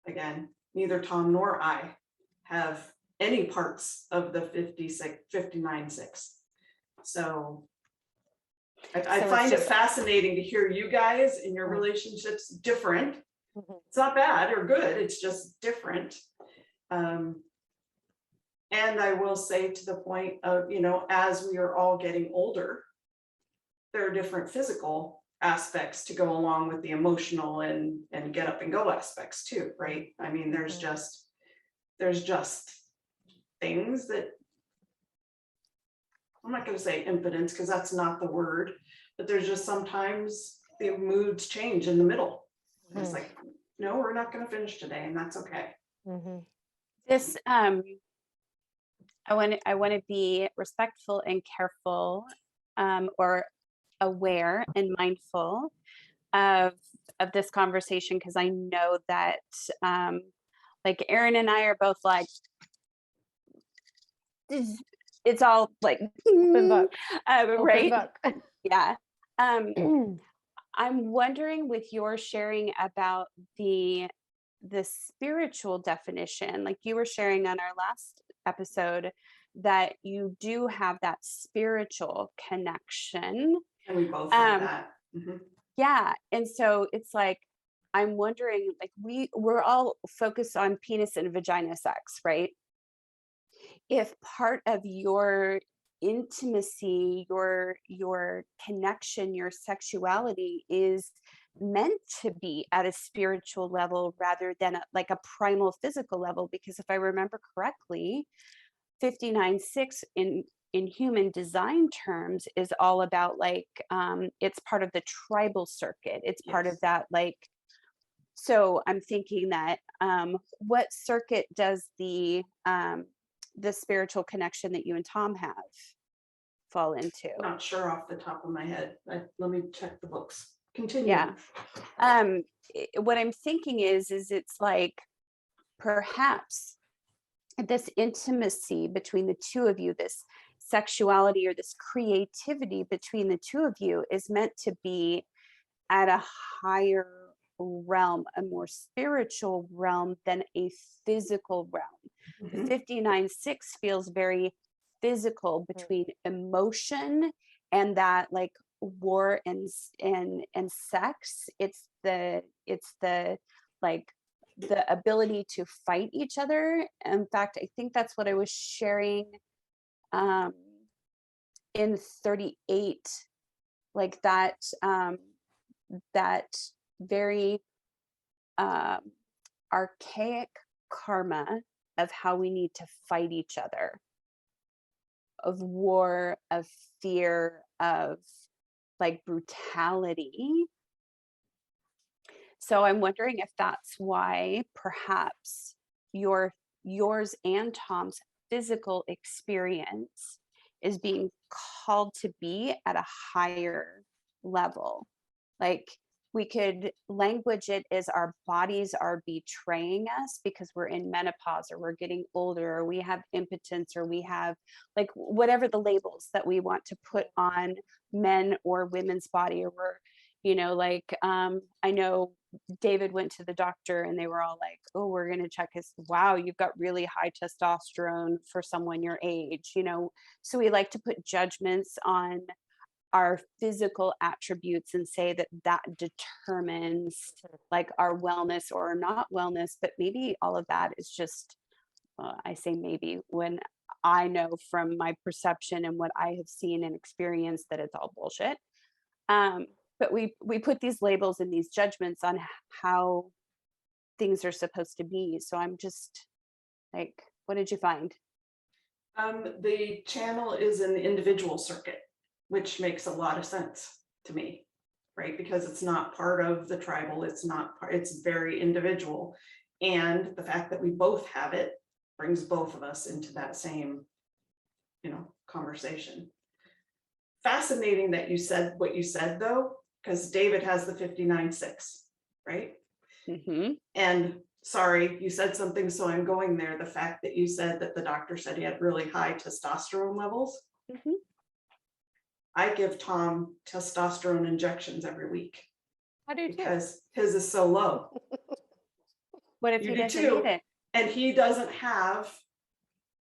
again, neither Tom nor I have any parts of the 59.6. So I So it's find it just fascinating to hear you guys and your relationships different. It's not bad or good, it's just different. And I will say, to the point of, as we are all getting older, there are different physical aspects to go along with the emotional and get up and go aspects too, right? I mean, there's just things that, I'm not going to say impotence because that's not the word, but there's just sometimes the moods change in the middle. And it's like, no, we're not going to finish today, and that's okay. this I want to be respectful and careful, or aware and mindful of this conversation, because I know that like Aaron and I are both like it's all like Open book. right? Open book. Yeah. I'm wondering, with your sharing about the spiritual definition, like you were sharing on our last episode, that you do have that spiritual connection. And we both have that. Yeah. And so it's like, I'm wondering, like we're all focused on penis and vagina sex, right? If part of your intimacy, your connection, your sexuality is meant to be at a spiritual level rather than like a primal physical level. Because if I remember correctly, 59.6 in human design terms is all about like it's part of the tribal circuit. It's part of Yes. that, like, so I'm thinking that what circuit does the spiritual connection that you and Tom have fall into? Not sure off the top of my head. Let me check the books. Continue. Yeah. What I'm thinking is it's like perhaps this intimacy between the two of you, this sexuality or this creativity between the two of you is meant to be at a higher realm, a more spiritual realm than a physical realm. Mhm. 59.6 feels very physical between emotion and that like war and sex. It's the like the ability to fight each other. In fact, I think that's what I was sharing in 38, like that that very archaic karma of how we need to fight each other, of war, of fear, of like brutality. So I'm wondering if that's why perhaps yours and Tom's physical experience is being called to be at a higher level. Like we could language it as our bodies are betraying us because we're in menopause or we're getting older or we have impotence or we have like whatever the labels that we want to put on men or women's body, or we're, you know, like I know David went to the doctor and they were all like, oh, we're going to check his, wow, you've got really high testosterone for someone your age, you know. So we like to put judgments on our physical attributes and say that that determines like our wellness or not wellness. But maybe all of that is just, I say maybe, when I know from my perception and what I have seen and experienced that it's all bullshit. But we put these labels and these judgments on how things are supposed to be. So I'm just like, what did you find? The channel is an individual circuit, which makes a lot of sense to me, right? Because it's not part of the tribal, it's not part, it's very individual. And the fact that we both have it brings both of us into that same, conversation. Fascinating that you said what you said though, because David has the 59.6, right? Mm-hmm. And sorry, you said something, so I'm going there. The fact that you said that the doctor said he had really high testosterone levels. Mm-hmm. I give Tom testosterone injections every week I do too. because his is so low. What if You he do doesn't too. need it? And he doesn't have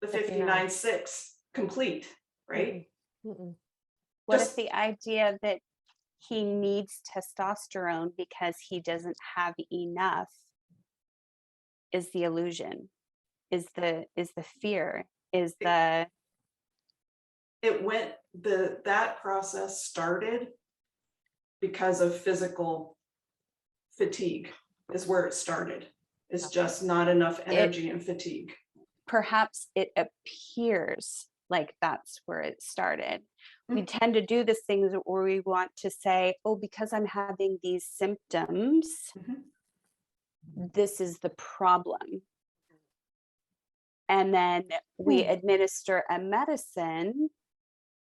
the 59. 59.6 complete, right? Mm-mm. What Just- if the idea that he needs testosterone because he doesn't have enough is the illusion, is the fear, is the that process started because of physical fatigue is where it started. It's just not enough energy and fatigue. perhaps it appears like that's where it started. We tend to do this things where we want to say, oh, because I'm having these symptoms, this is the problem. And then we administer a medicine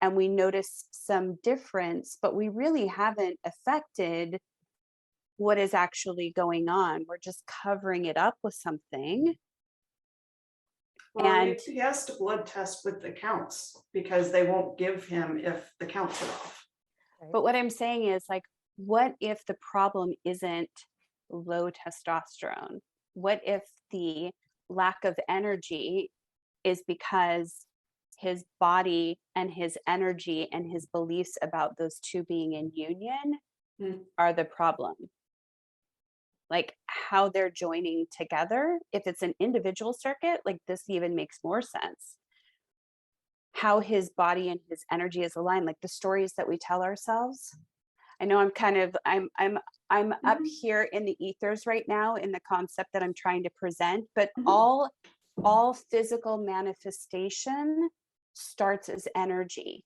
and we notice some difference, but we really haven't affected what is actually going on. We're just covering it up with something. Well, And he has to blood test with the counts because they won't give him if the counts are off. but what I'm saying is, like, what if the problem isn't low testosterone? What if the lack of energy is because his body and his energy and his beliefs about those two being in union are the problem? Like how they're joining together. If it's an individual circuit, like this even makes more sense. how his body and his energy is aligned, like the stories that we tell ourselves. I know I'm up here in the ethers right now in the concept that I'm trying to present, but all physical manifestation starts as energy.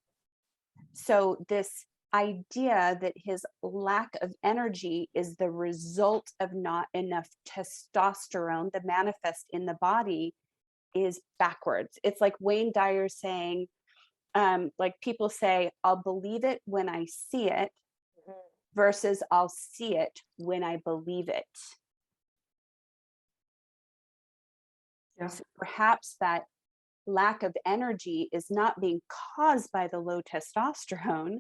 So this idea that his lack of energy is the result of not enough testosterone, the manifest in the body, is backwards. It's like Wayne Dyer saying, like people say, I'll believe it when I see it versus I'll see it when I believe it. Yeah. So perhaps that lack of energy is not being caused by the low testosterone,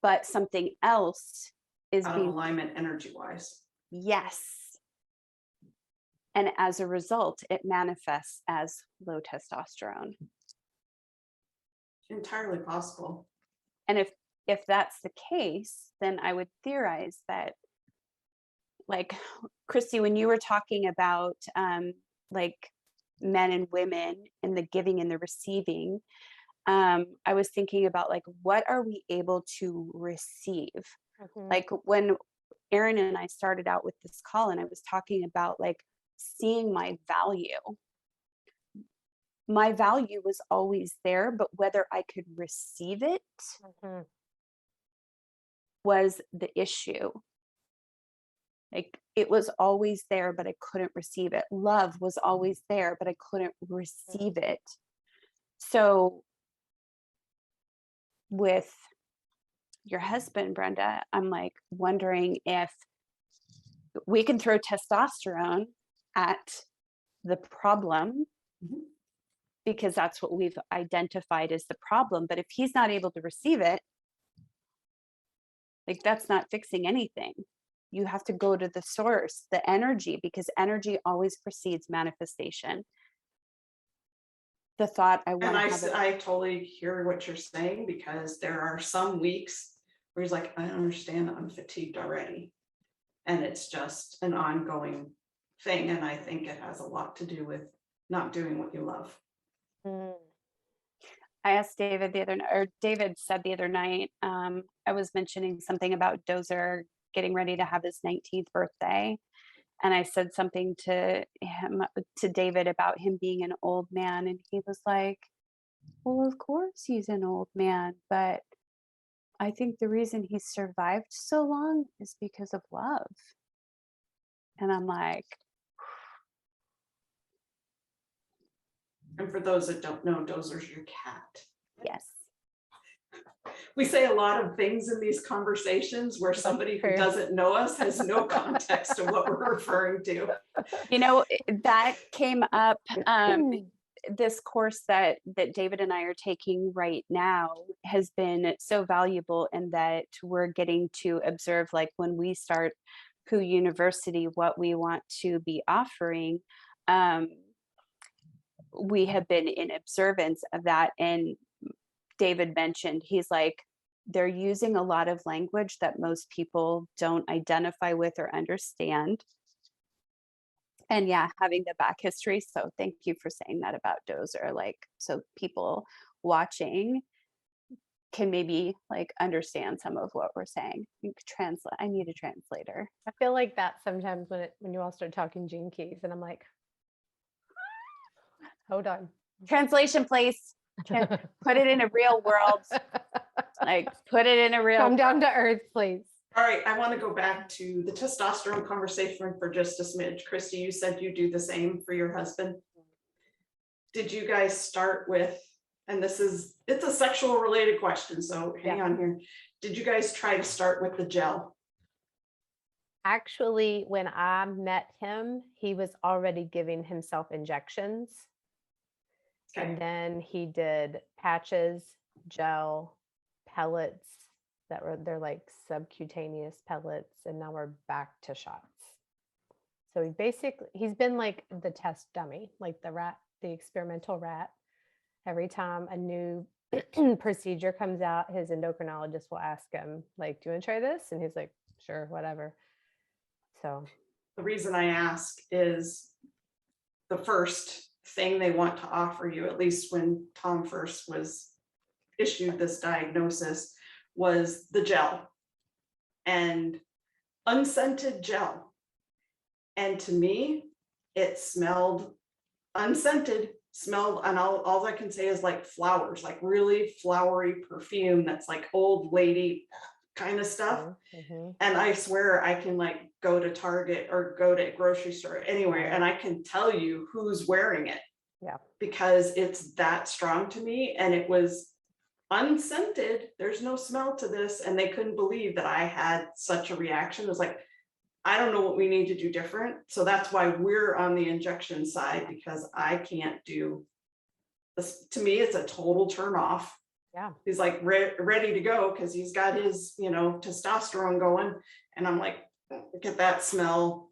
but something else is Out of being, alignment energy wise. yes. And as a result, it manifests as low testosterone. Entirely possible. And if that's the case, then I would theorize that, like, Christy, when you were talking about like men and women and the giving and the receiving, I was thinking about, like, what are we able to receive? Like when Aaron and I started out with this call, and I was talking about like seeing my value. My value was always there, but whether I could receive it was the issue. Like, it was always there, but I couldn't receive it. Love was always there, but I couldn't receive it. So with your husband, Brenda, I'm like wondering if we can throw testosterone at the problem, because that's what we've identified as the problem. But if he's not able to receive it, like, that's not fixing anything. You have to go to the source, the energy, because energy always precedes manifestation. The thought, I want to have it. I totally hear what you're saying, because there are some weeks where he's like, I don't understand, I'm fatigued already. And it's just an ongoing thing. And I think it has a lot to do with not doing what you love. I asked David the other night, or David said the other night, I was mentioning something about Dozer getting ready to have his 19th birthday. And I said something to David about him being an old man. And he was like, well, of course he's an old man, but I think the reason he survived so long is because of love. And I'm like, And for those that don't know, Dozer's your cat. yes. We say a lot of things in these conversations where somebody who doesn't know us has no context of what we're referring to. You know, that came up, this course that David and I are taking right now has been so valuable, in that we're getting to observe, like, when we start Pooh University, what we want to be offering. We have been in observance of that. And David mentioned, he's like, they're using a lot of language that most people don't identify with or understand. And yeah, having the back history. So thank you for saying that about Dozer. Like, so people watching can maybe like understand some of what we're saying. You could translate. I need a translator. I feel like that sometimes when you all start talking gene keys, and I'm like, hold on. Translation, please. Put it in a real world. Like, put it in a real. Come down to earth, please. All right, I want to go back to the testosterone conversation for just a smidge. Christy, you said you do the same for your husband. Did you guys start with, and it's a sexual related question, so hang on here. Did you guys try to start with the gel? Actually, when I met him, he was already giving himself injections. Okay. And then he did patches, gel, pellets they're like subcutaneous pellets, and now we're back to shots. So he's been like the test dummy, like the experimental rat. Every time a new procedure comes out, his endocrinologist will ask him, like, do you want to try this? And he's like, sure, whatever. So the reason I ask is the first thing they want to offer you, at least when Tom first was issued this diagnosis, was the gel, and unscented gel. And to me, it smelled unscented, smelled, and all I can say is like flowers, like really flowery perfume that's like old lady kind of stuff. Mhm. And I swear I can like go to Target or go to a grocery store anywhere and I can tell you who's wearing it. Yeah. Because it's that strong to me, and it was unscented. There's no smell to this. And they couldn't believe that I had such a reaction. It was like, I don't know what we need to do different. So that's why we're on the injection side, because I can't do this. To me, it's a total turn off. Yeah. He's like ready to go because he's got his, testosterone going. And I'm like, get that smell.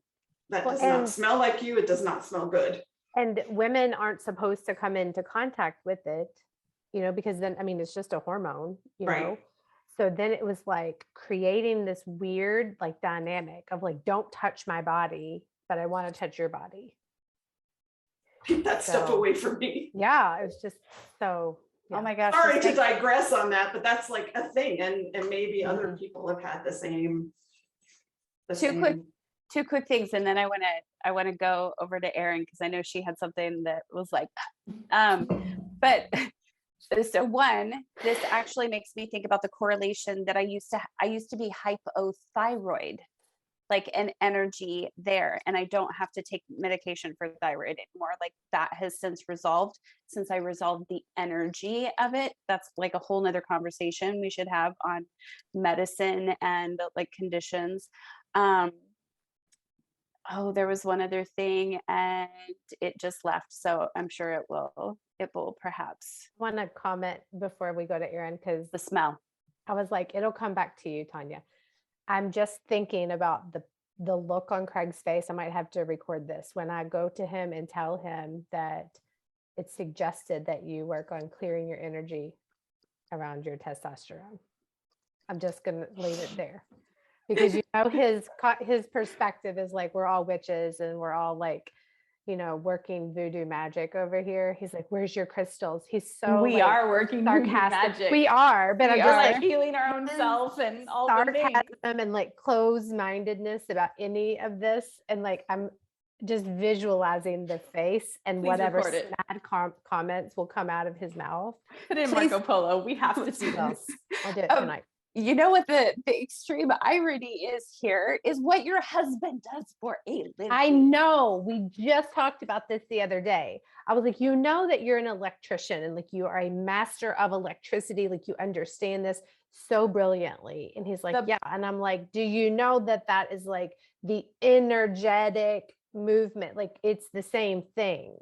That Well, does not smell like you. It does not smell good. And women aren't supposed to come into contact with it, because then, I mean, it's just a hormone, Right. know? So then it was like creating this weird like dynamic of like, don't touch my body, but I want to touch your body. Keep that stuff So- away from me. Yeah. It was just so, Oh my gosh. Sorry this to makes- digress on that, but that's like a thing. And maybe other Mhm. people have had the same. Two quick things, and then I want to go over to Erin because I know she had something that was like, but so one, this actually makes me think about the correlation that I used to be hypothyroid, like an energy there, and I don't have to take medication for thyroid anymore. Like that has since resolved. Since I resolved the energy of it, that's like a whole nother conversation we should have on medicine and like conditions. Oh, there was one other thing and it just left. So I'm sure it will perhaps. I want to comment before we go to Erin, because The smell. I was like, it'll come back to you, Tanya. I'm just thinking about the look on Craig's face. I might have to record this when I go to him and tell him that it's suggested that you work on clearing your energy around your testosterone. I'm just going to leave it there, because his perspective is like, we're all witches and we're all like, working voodoo magic over here. He's like, where's your crystals? He's so We like, are working voodoo sarcastic. magic. We are, but We I'm are just like healing our own self and all the things. sarcasm and like closed-mindedness about any of this, and like I'm just visualizing the face and Please whatever record it. sad comments will come out of his mouth. Put in Please. Marco Polo. We have to do So this. I'll do it Um, tonight. You know what the extreme irony is here is what your husband does for a living. I know. We just talked about this the other day. I was like, that you're an electrician and like you are a master of electricity, like you understand this so brilliantly. And he's like, yeah. And I'm like, do you know that is like the energetic movement? Like it's the same thing.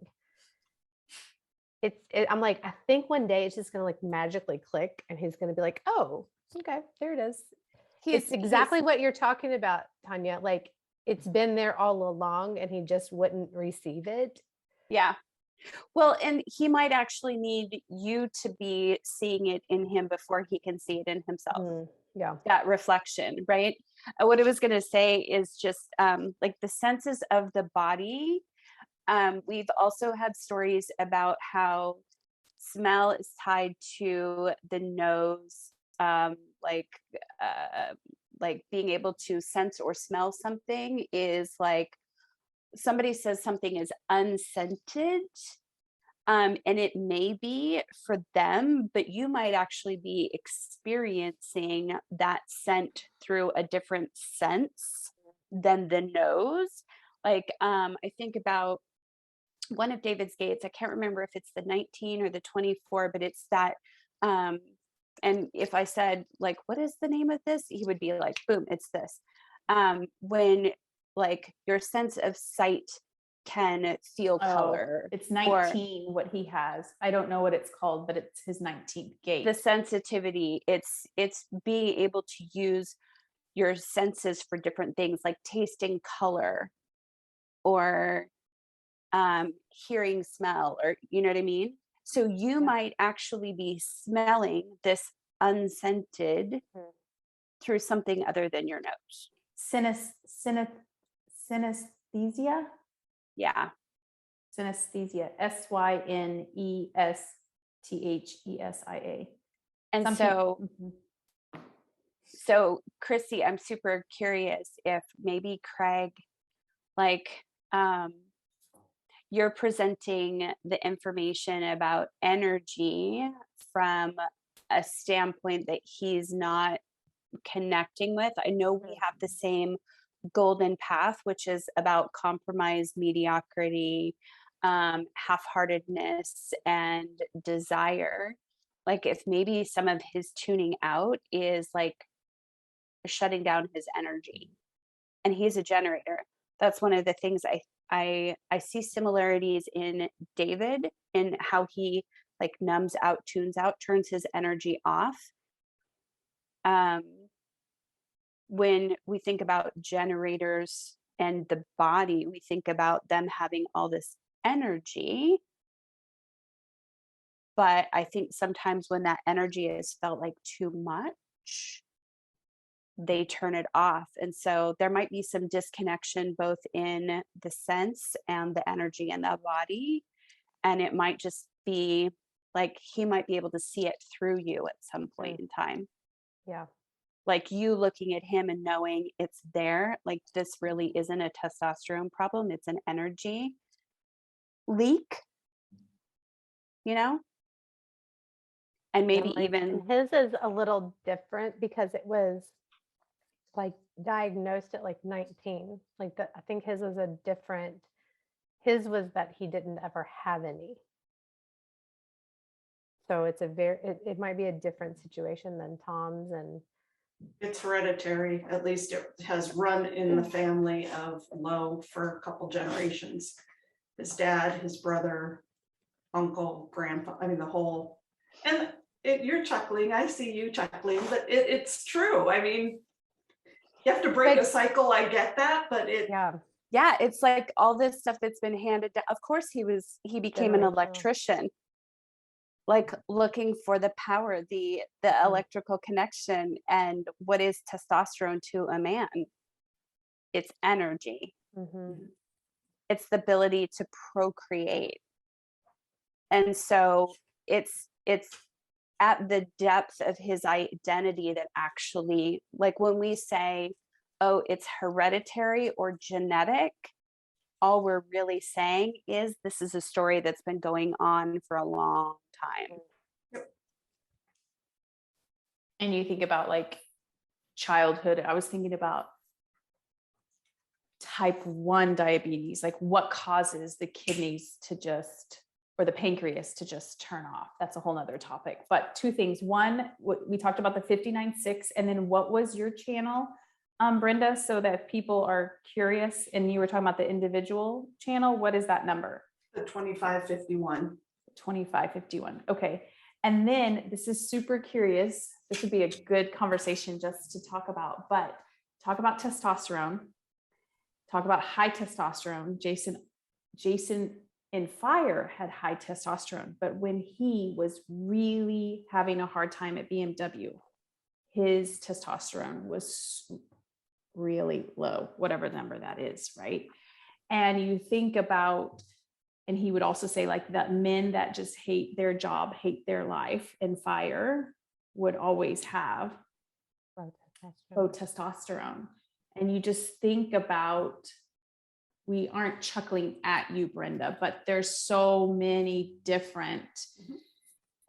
I'm like, I think one day it's just going to like magically click and he's going to be like, oh, okay, there it is. It's exactly what you're talking about, Tanya. Like it's been there all along and he just wouldn't receive it. Yeah. Well, and he might actually need you to be seeing it in him before he can see it in himself. Yeah. That reflection, right? What I was going to say is just like the senses of the body. We've also had stories about how smell is tied to the nose, like being able to sense or smell something is like somebody says something is unscented, and it may be for them, but you might actually be experiencing that scent through a different sense than the nose. Like I think about one of David's gates. I can't remember if it's the 19 or the 24, but it's that and if I said like, what is the name of this? He would be like, boom, it's this. When like your sense of sight can feel color. It's 19 what he has. I don't know what it's called, but it's his 19th gate. The sensitivity, it's being able to use your senses for different things like tasting color or hearing smell, or you know what I mean? So you might actually be smelling this unscented through something other than your nose. Synesthesia. Yeah. Synesthesia, Synestesia. And Some so, people- so Chrissy, I'm super curious if maybe Craig, like, you're presenting the information about energy from a standpoint that he's not connecting with. I know we have the same golden path, which is about compromise, mediocrity, half-heartedness, and desire. Like if maybe some of his tuning out is like shutting down his energy, and he's a generator. That's one of the things I see similarities in David, in how he like numbs out, tunes out, turns his energy off. When we think about generators and the body, we think about them having all this energy. But I think sometimes when that energy is felt like too much, they turn it off. And so there might be some disconnection both in the sense and the energy in the body. And it might just be like he might be able to see it through you at some point in time. Yeah. Like you looking at him and knowing it's there, like this really isn't a testosterone problem, it's an energy leak, you know? And maybe And, like, even his is a little different because it was like diagnosed at like 19. Like I think his was a different, his was that he didn't ever have any. So it's a it might be a different situation than Tom's. And It's hereditary, at least it has run in the family of Lowe for a couple generations. His dad, his brother, uncle, grandpa, I mean, the whole, and you're chuckling, I see you chuckling, but it's true. I mean, you have to break a cycle, I get that, but yeah, it's like all this stuff that's been handed down. Of course he became an Generational. electrician, like looking for the power, the electrical connection. And what is testosterone to a man? It's energy. It's the ability to procreate. And so it's at the depth of his identity that actually, like when we say, oh, it's hereditary or genetic, all we're really saying is this is a story that's been going on for a long time. And you think about like childhood, I was thinking about type 1 diabetes, like what causes the kidneys to just, or the pancreas to just turn off. That's a whole nother topic. But two things. One, we talked about the 59.6, and then what was your channel, Brenda, so that if people are curious, and you were talking about the individual channel, what is that number? the 2551. 2551. Okay. And then this is super curious. This would be a good conversation just to talk about, but talk about testosterone, talk about high testosterone. Jason in Fire had high testosterone, but when he was really having a hard time at BMW, his testosterone was really low, whatever number that is, right? And you think about, and he would also say like that men that just hate their job, hate their life, in Fire would always have low testosterone. And you just think about, we aren't chuckling at you, Brenda, but there's so many different,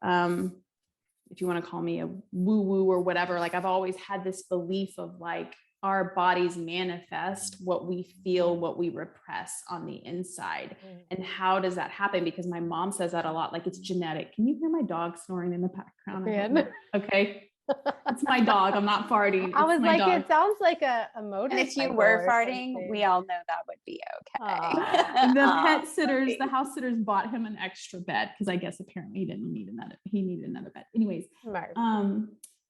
if you want to call me a woo-woo or whatever, like I've always had this belief of like, our bodies manifest what we feel, what we repress on the inside. And how does that happen? Because my mom says that a lot, like it's genetic. Can you hear my dog snoring in the background? Okay. It's my dog. I'm not farting. I was like, dog. it sounds like a motor. And if you were farting, we all know that would be okay. And the pet sitters, the house sitters bought him an extra bed because I guess apparently he needed another bed. Anyways,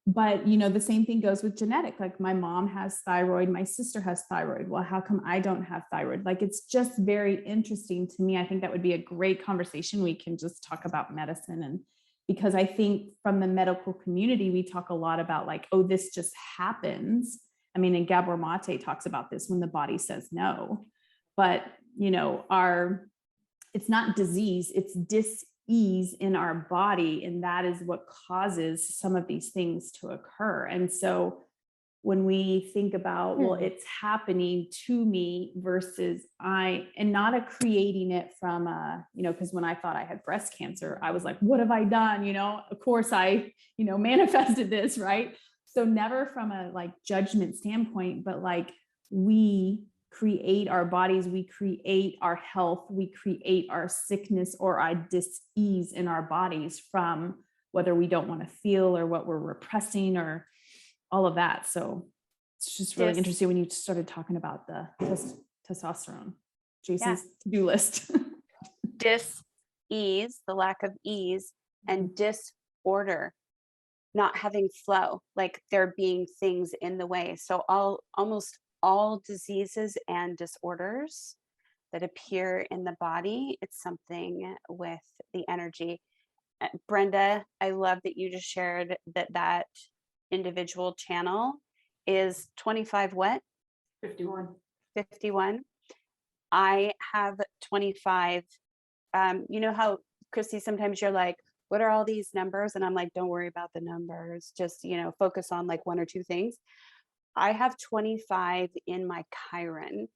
but you know, the same thing goes with genetic. Like my mom has thyroid, my sister has thyroid. Well, how come I don't have thyroid? Like it's just very interesting to me. I think that would be a great conversation. We can just talk about medicine, and because I think from the medical community, we talk a lot about like, oh, this just happens. I mean, and Gabor Mate talks about this when the body says no. But, you know, our it's not disease, it's dis-ease in our body. And that is what causes some of these things to occur. And so when we think about, well, it's happening to me versus and not a creating it from because when I thought I had breast cancer, I was like, what have I done? Of course I, manifested this, right? So never from a like judgment standpoint, but like we create our bodies, we create our health, we create our sickness or our dis-ease in our bodies from whether we don't want to feel or what we're repressing or all of that. So it's just really interesting when you started talking about the testosterone. Jason's to-do list. Dis-ease, the lack of ease, and disorder, not having flow, like there being things in the way. So almost all diseases and disorders that appear in the body, it's something with the energy. Brenda, I love that you just shared that individual channel is 25 what? 51. 51. I have 25. You know how, Christy, sometimes you're like, what are all these numbers? And I'm like, don't worry about the numbers. Just, focus on like one or two things. I have 25 in my Chiron.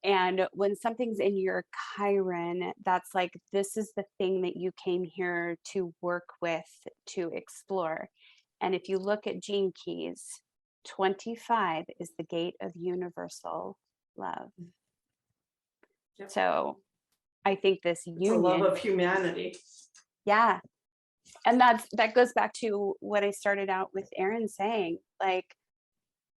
And when something's in your Chiron, that's like, this is the thing that you came here to work with, to explore. And if you look at Gene Keys, 25 is the gate of universal love. Yep. So I think this It's a love of humanity. Yeah. And that goes back to what I started out with Aaron saying, like,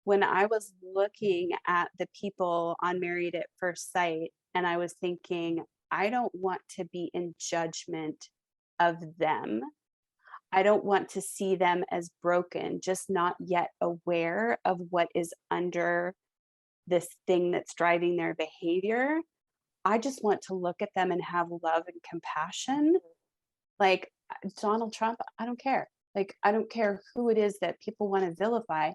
when I was looking at the people on Married at First Sight, and I was thinking, I don't want to be in judgment of them. I don't want to see them as broken, just not yet aware of what is under this thing that's driving their behavior. I just want to look at them and have love and compassion. Like Donald Trump, I don't care. Like, I don't care who it is that people want to vilify.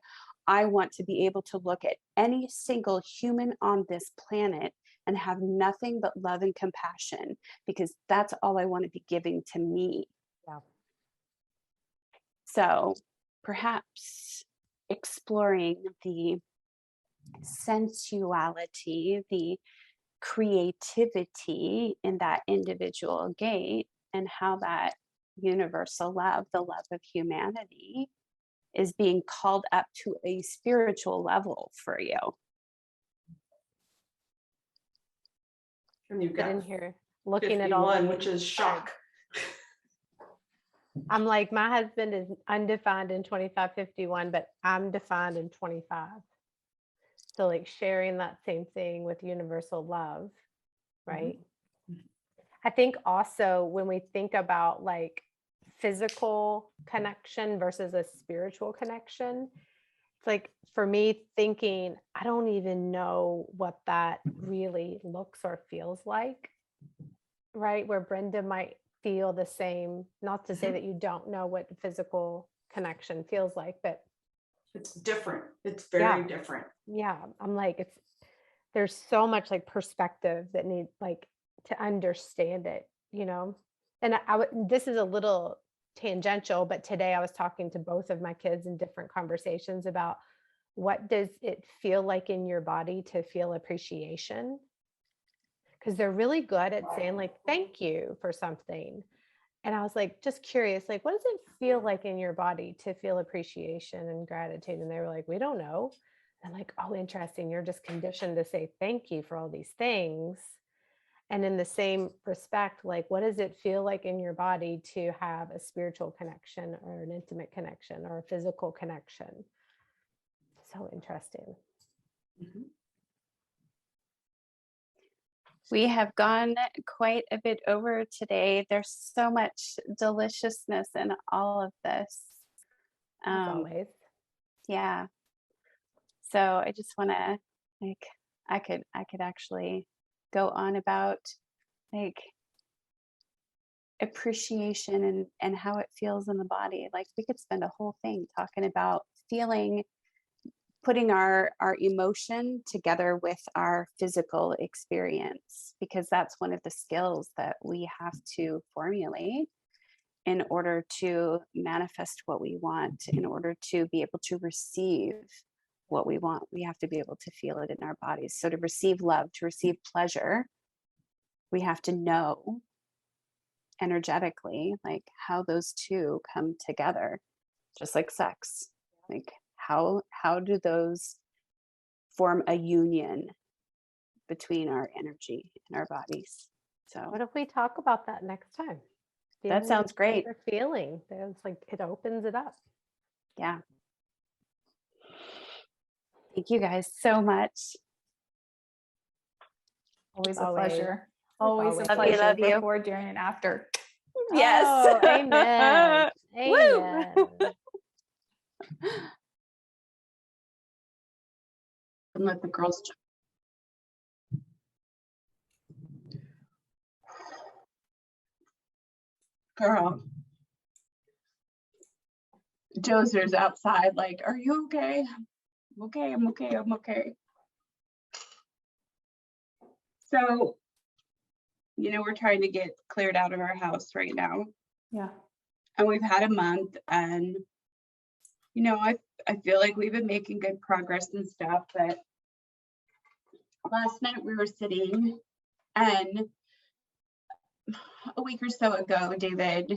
I want to be able to look at any single human on this planet and have nothing but love and compassion, because that's all I want to be giving to me. Yeah. So perhaps exploring the sensuality, the creativity in that individual gate, and how that universal love, the love of humanity, is being called up to a spiritual level for you. And you've Get got in here looking at all 51, which is shock. I'm like, my husband is undefined in 2551, but I'm defined in 25. So like sharing that same thing with universal love, right? Mm-hmm. I think also when we think about like physical connection versus a spiritual connection, it's like for me thinking, I don't even know what that really looks or feels like, right? Where Brenda might feel the same, not to say that you don't know what physical connection feels like, but it's different. It's very different. Yeah. I'm like, there's so much like perspective that need like to understand it, and this is a little tangential, but today I was talking to both of my kids in different conversations about what does it feel like in your body to feel appreciation? Because they're really good at saying like, thank you for something. And I was like, just curious, like, what does it feel like in your body to feel appreciation and gratitude? And they were like, we don't know. I'm like, oh, interesting. You're just conditioned to say thank you for all these things. And in the same respect, like, what does it feel like in your body to have a spiritual connection or an intimate connection or a physical connection? So interesting. Mm-hmm. We have gone quite a bit over today. There's so much deliciousness in all of this. As always. Yeah. So I just want to, like, I could actually go on about like appreciation and how it feels in the body. Like we could spend a whole thing talking about feeling putting our emotion together with our physical experience, because that's one of the skills that we have to formulate in order to manifest what we want, in order to be able to receive what we want. We have to be able to feel it in our bodies. So to receive love, to receive pleasure, we have to know energetically like how those two come together, just like sex. Like how do those form a union between our energy and our bodies? So What if we talk about that next time? that sounds great. What you're feeling. It's like it opens it up. Yeah. Thank you guys so much. Always a Always. pleasure. Always a Always. Love you, pleasure love you. before, during, and after. Yes. Oh, amen. Woo! Amen. And let the girls jump. Girl. Jozer's outside, like, are you okay? I'm okay, I'm okay, I'm okay. So, we're trying to get cleared out of our house right now. Yeah. And we've had a month, and I feel like we've been making good progress and stuff, but last night we were sitting, and a week or so ago, David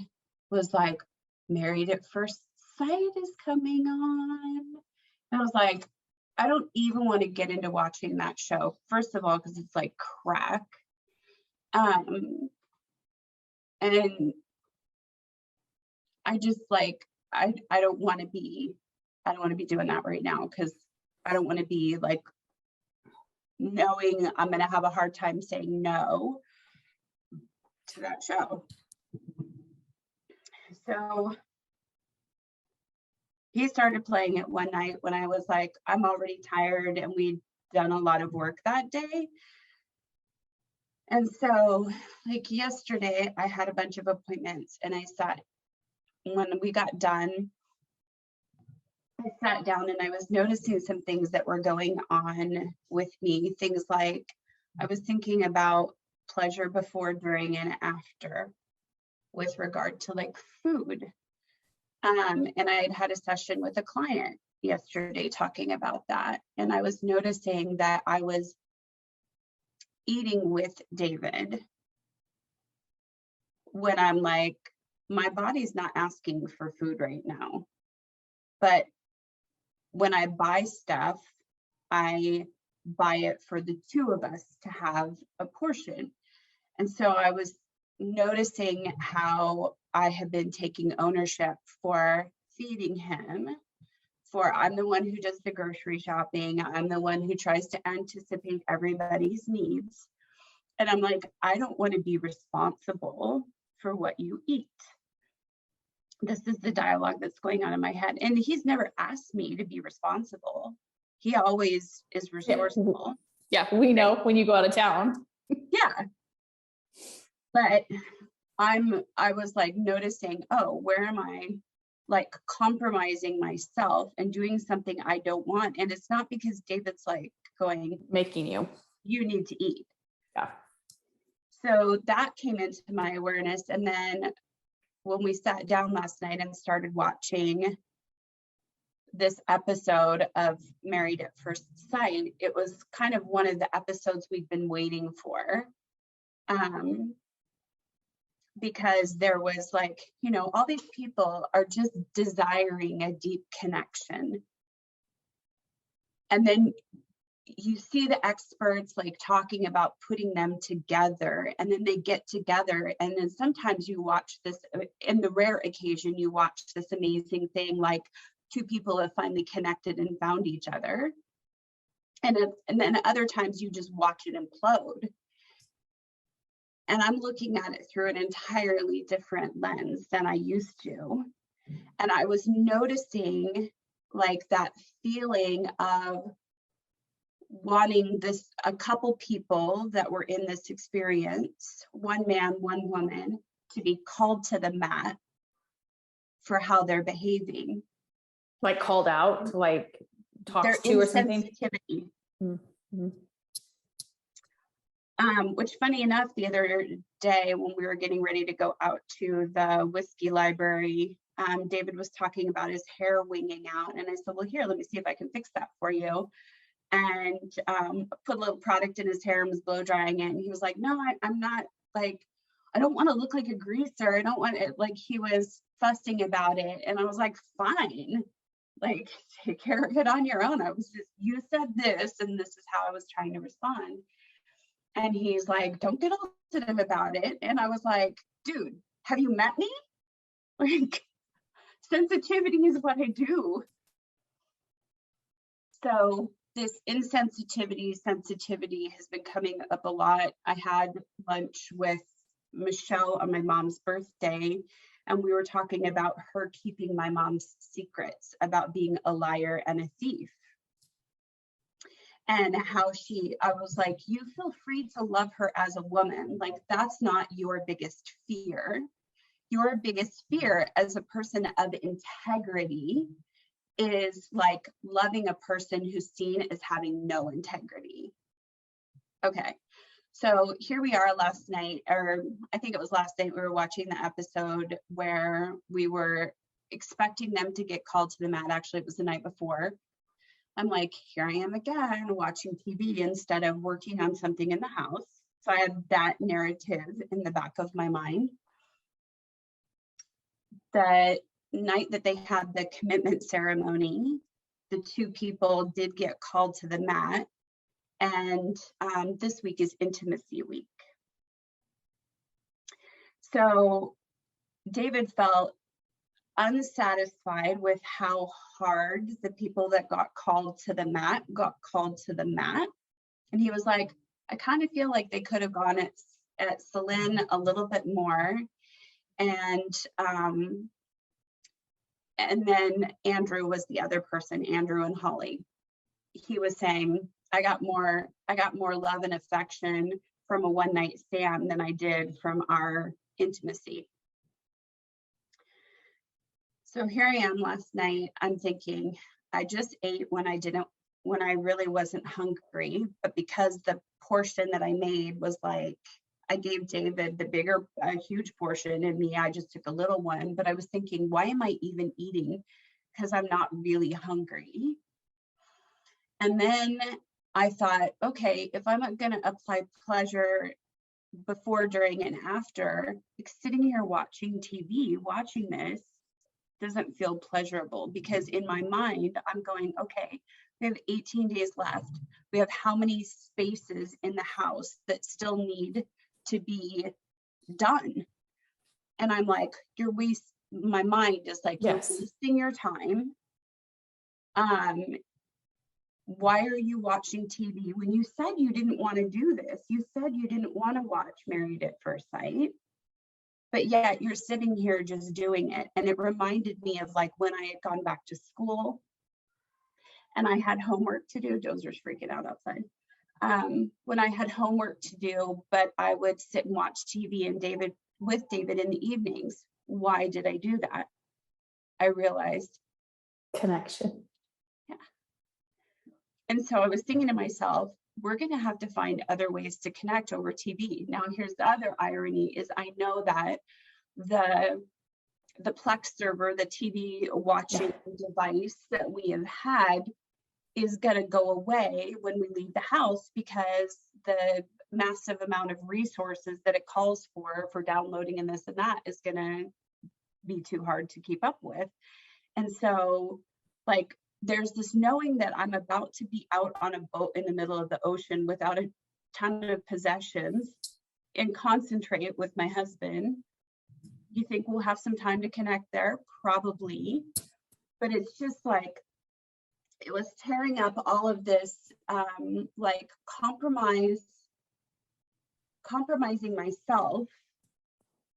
was like, Married at First Sight is coming on. And I was like, I don't even want to get into watching that show. First of all, because it's like crack. And I just like, I don't want to be doing that right now, because I don't want to be like knowing I'm going to have a hard time saying no to that show. So he started playing it one night when I was like, I'm already tired, and we'd done a lot of work that day. And so like yesterday I had a bunch of appointments, and when we got done, I sat down and I was noticing some things that were going on with me. Things like I was thinking about pleasure before, during, and after with regard to like food. And I had a session with a client yesterday talking about that. And I was noticing that I was eating with David when I'm like, my body's not asking for food right now. But when I buy stuff, I buy it for the two of us to have a portion. And so I was noticing how I have been taking ownership for feeding him. For I'm the one who does the grocery shopping. I'm the one who tries to anticipate everybody's needs. And I'm like, I don't want to be responsible for what you eat. This is the dialogue that's going on in my head. And he's never asked me to be responsible. He always is resourceful. Yeah, we know when you go out of town. Yeah. But I was like noticing, oh, where am I like compromising myself and doing something I don't want? And it's not because David's like going, Making you need to eat. Yeah. So that came into my awareness. And then when we sat down last night and started watching this episode of Married at First Sight, it was kind of one of the episodes we've been waiting for. Because there was like, all these people are just desiring a deep connection. And then you see the experts like talking about putting them together, and then they get together. And then sometimes you watch this, in the rare occasion, you watch this amazing thing, like two people have finally connected and found each other. And then other times you just watch it implode. And I'm looking at it through an entirely different lens than I used to. And I was noticing like that feeling of wanting a couple people that were in this experience, one man, one woman, to be called to the mat for how they're behaving. like called out, like talks their to or something. insensitivity. Mhm. Which, funny enough, the other day when we were getting ready to go out to the whiskey library, David was talking about his hair winging out, and I said, well, here, let me see if I can fix that for you. And put a little product in his hair and was blow drying it, and he was like, no, I'm not, like, I don't want to look like a greaser, I don't want it, like, he was fussing about it. And I was like, fine, like, take care of it on your own. I was just, you said this and this is how I was trying to respond. And he's like, don't get all sensitive about it. And I was like, dude, have you met me? Like, sensitivity is what I do. So this insensitivity, sensitivity has been coming up a lot. I had lunch with Michelle on my mom's birthday, and we were talking about her keeping my mom's secrets about being a liar and a thief. And how I was like, you feel free to love her as a woman. Like, that's not your biggest fear. Your biggest fear as a person of integrity is like loving a person who's seen as having no integrity. Okay, so here we are last night, or I think it was last night, we were watching the episode where we were expecting them to get called to the mat. Actually, it was the night before. I'm like, here I am again, watching TV instead of working on something in the house. So I had that narrative in the back of my mind. The night that they had the commitment ceremony, the two people did get called to the mat. And this week is intimacy week. So David felt unsatisfied with how hard the people that got called to the mat. And he was like, I kind of feel like they could have gone at Celine a little bit more. And then Andrew was the other person, Andrew and Holly. He was saying, I got more love and affection from a one night stand than I did from our intimacy. So here I am last night, I'm thinking, I just ate when I really wasn't hungry, but because the portion that I made was like, I gave David a huge portion, and me, I just took a little one. But I was thinking, why am I even eating? Because I'm not really hungry. And then I thought, okay, if I'm going to apply pleasure before, during, and after, like sitting here watching TV, watching this doesn't feel pleasurable, because in my mind, I'm going, okay, we have 18 days left. We have how many spaces in the house that still need to be done? And I'm like, my mind is like, Yes. You're wasting your time. Why are you watching TV when you said you didn't want to do this? You said you didn't want to watch Married at First Sight, but yet you're sitting here just doing it. And it reminded me of like when I had gone back to school and I had homework to do. Dozer's freaking out outside. When I had homework to do, but I would sit and watch TV with David in the evenings. Why did I do that? I realized Connection. Yeah. And so I was thinking to myself, we're going to have to find other ways to connect over TV. Now, here's the other irony is I know that the Plex server, the TV watching device that we have had is going to go away when we leave the house, because the massive amount of resources that it calls for downloading and this and that is going to be too hard to keep up with. And so like, there's this knowing that I'm about to be out on a boat in the middle of the ocean without a ton of possessions and concentrate with my husband. You think we'll have some time to connect there? Probably. But it's just like, it was tearing up all of this, like compromising myself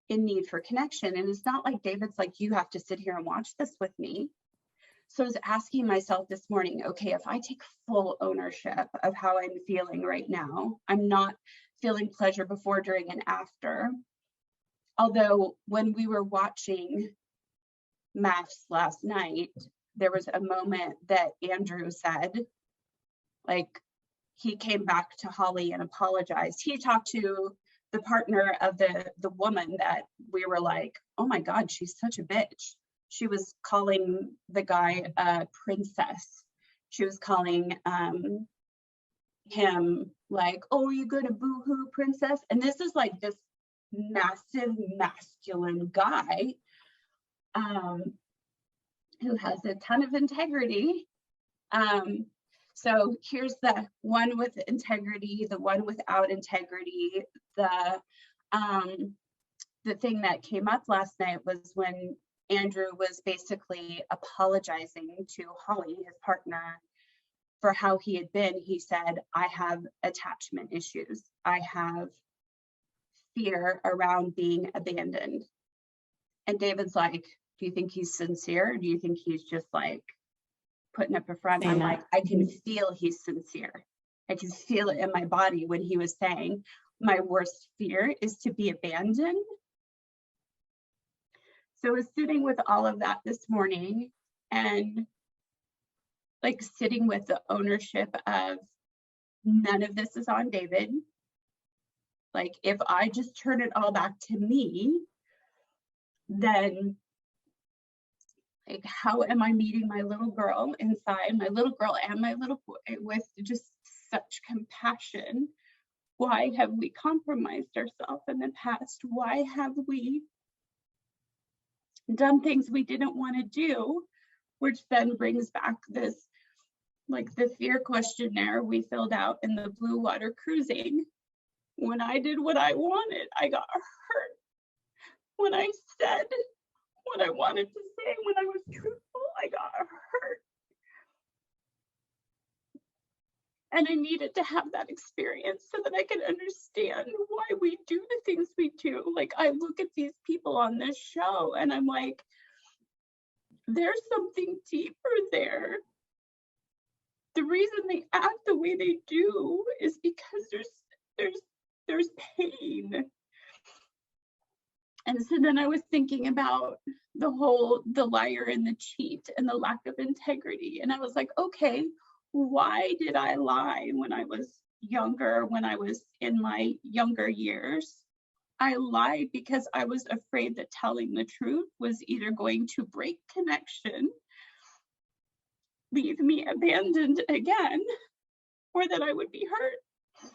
in need for connection. And it's not like David's like, you have to sit here and watch this with me. So I was asking myself this morning, okay, if I take full ownership of how I'm feeling right now, I'm not feeling pleasure before, during, and after. Although when we were watching MAFS last night, there was a moment that Andrew said, like, he came back to Holly and apologized. He talked to the partner of the woman that we were like, oh my God, she's such a bitch. She was calling the guy a princess. She was calling him like, oh, are you gonna boo-hoo, princess? And this is like this massive masculine guy who has a ton of integrity. So here's the one with integrity, the one without integrity. The thing that came up last night was when Andrew was basically apologizing to Holly, his partner, for how he had been. He said, I have attachment issues. I have fear around being abandoned. And David's like, do you think he's sincere? Or do you think he's just like putting up a front? I'm like, I can feel he's sincere. I can feel it in my body when he was saying, my worst fear is to be abandoned. So I was sitting with all of that this morning and like sitting with the ownership of none of this is on David. Like if I just turn it all back to me, then like how am I meeting my little girl inside, my little girl and my little boy, with just such compassion? Why have we compromised ourselves in the past? Why have we done things we didn't want to do? Which then brings back this, like the fear questionnaire we filled out in the Blue Water Cruising. When I did what I wanted, I got hurt. When I said what I wanted to say, when I was truthful, I got hurt. And I needed to have that experience so that I could understand why we do the things we do. Like I look at these people on this show and I'm like, there's something deeper there. The reason they act the way they do is because there's pain. And so then I was thinking about the liar and the cheat and the lack of integrity. And I was like, okay, why did I lie when I was younger, when I was in my younger years? I lied because I was afraid that telling the truth was either going to break connection, leave me abandoned again, or that I would be hurt.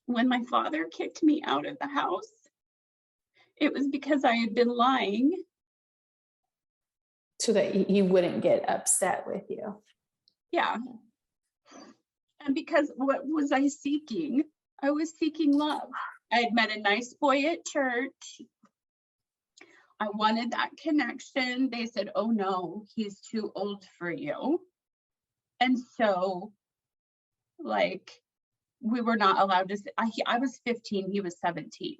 When my father kicked me out of the house, it was because I had been lying. So that he wouldn't get upset with you. Yeah. And because what was I seeking? I was seeking love. I had met a nice boy at church. I wanted that connection. They said, oh no, he's too old for you. And so, like, we were not allowed to, I was 15, he was 17.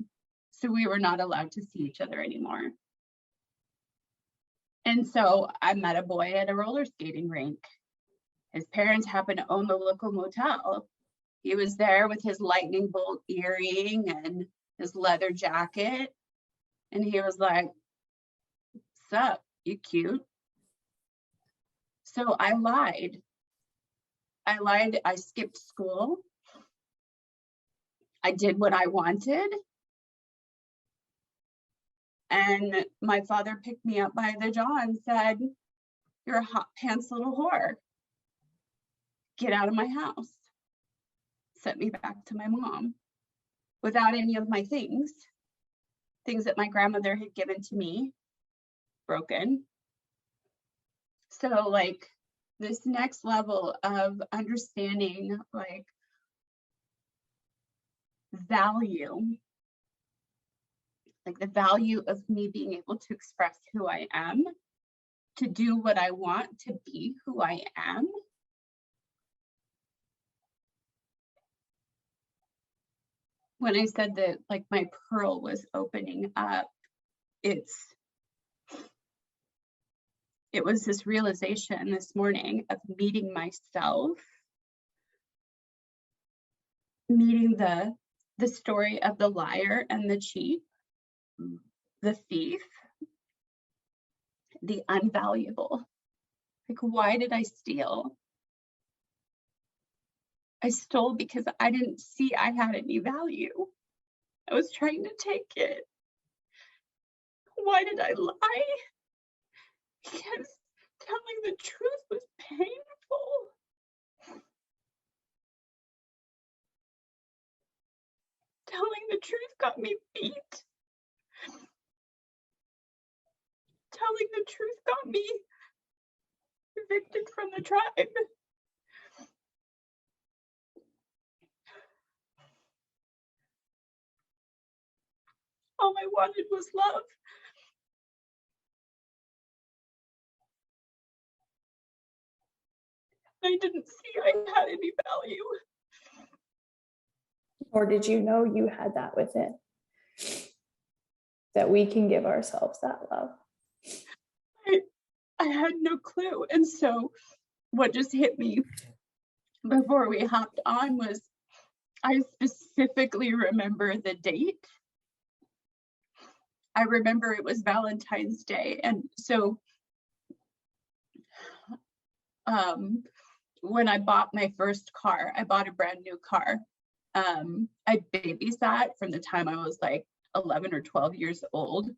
So we were not allowed to see each other anymore. And so I met a boy at a roller skating rink. His parents happened to own the local motel. He was there with his lightning bolt earring and his leather jacket. And he was like, what's up? You cute. So I lied. I skipped school. I did what I wanted. And my father picked me up by the jaw and said, you're a hot pants little whore. Get out of my house. Sent me back to my mom without any of my things that my grandmother had given to me, broken. So like this next level of understanding like value, like the value of me being able to express who I am, to do what I want, to be who I am. When I said that like my pearl was opening up, it was this realization this morning of meeting myself, meeting the story of the liar and the cheat, the thief, the unvaluable. Like, why did I steal? I stole because I didn't see I had any value. I was trying to take it. Why did I lie? Because telling the truth was painful. Telling the truth got me beat. Telling the truth got me evicted from the tribe. All I wanted was love. I didn't see I had any value. Or did you know you had that within? That we can give ourselves that love. I had no clue. And so what just hit me before we hopped on was I specifically remember the date. I remember it was Valentine's Day. And so when I bought my first car, I bought a brand new car. I babysat from the time I was like 11 or 12 years old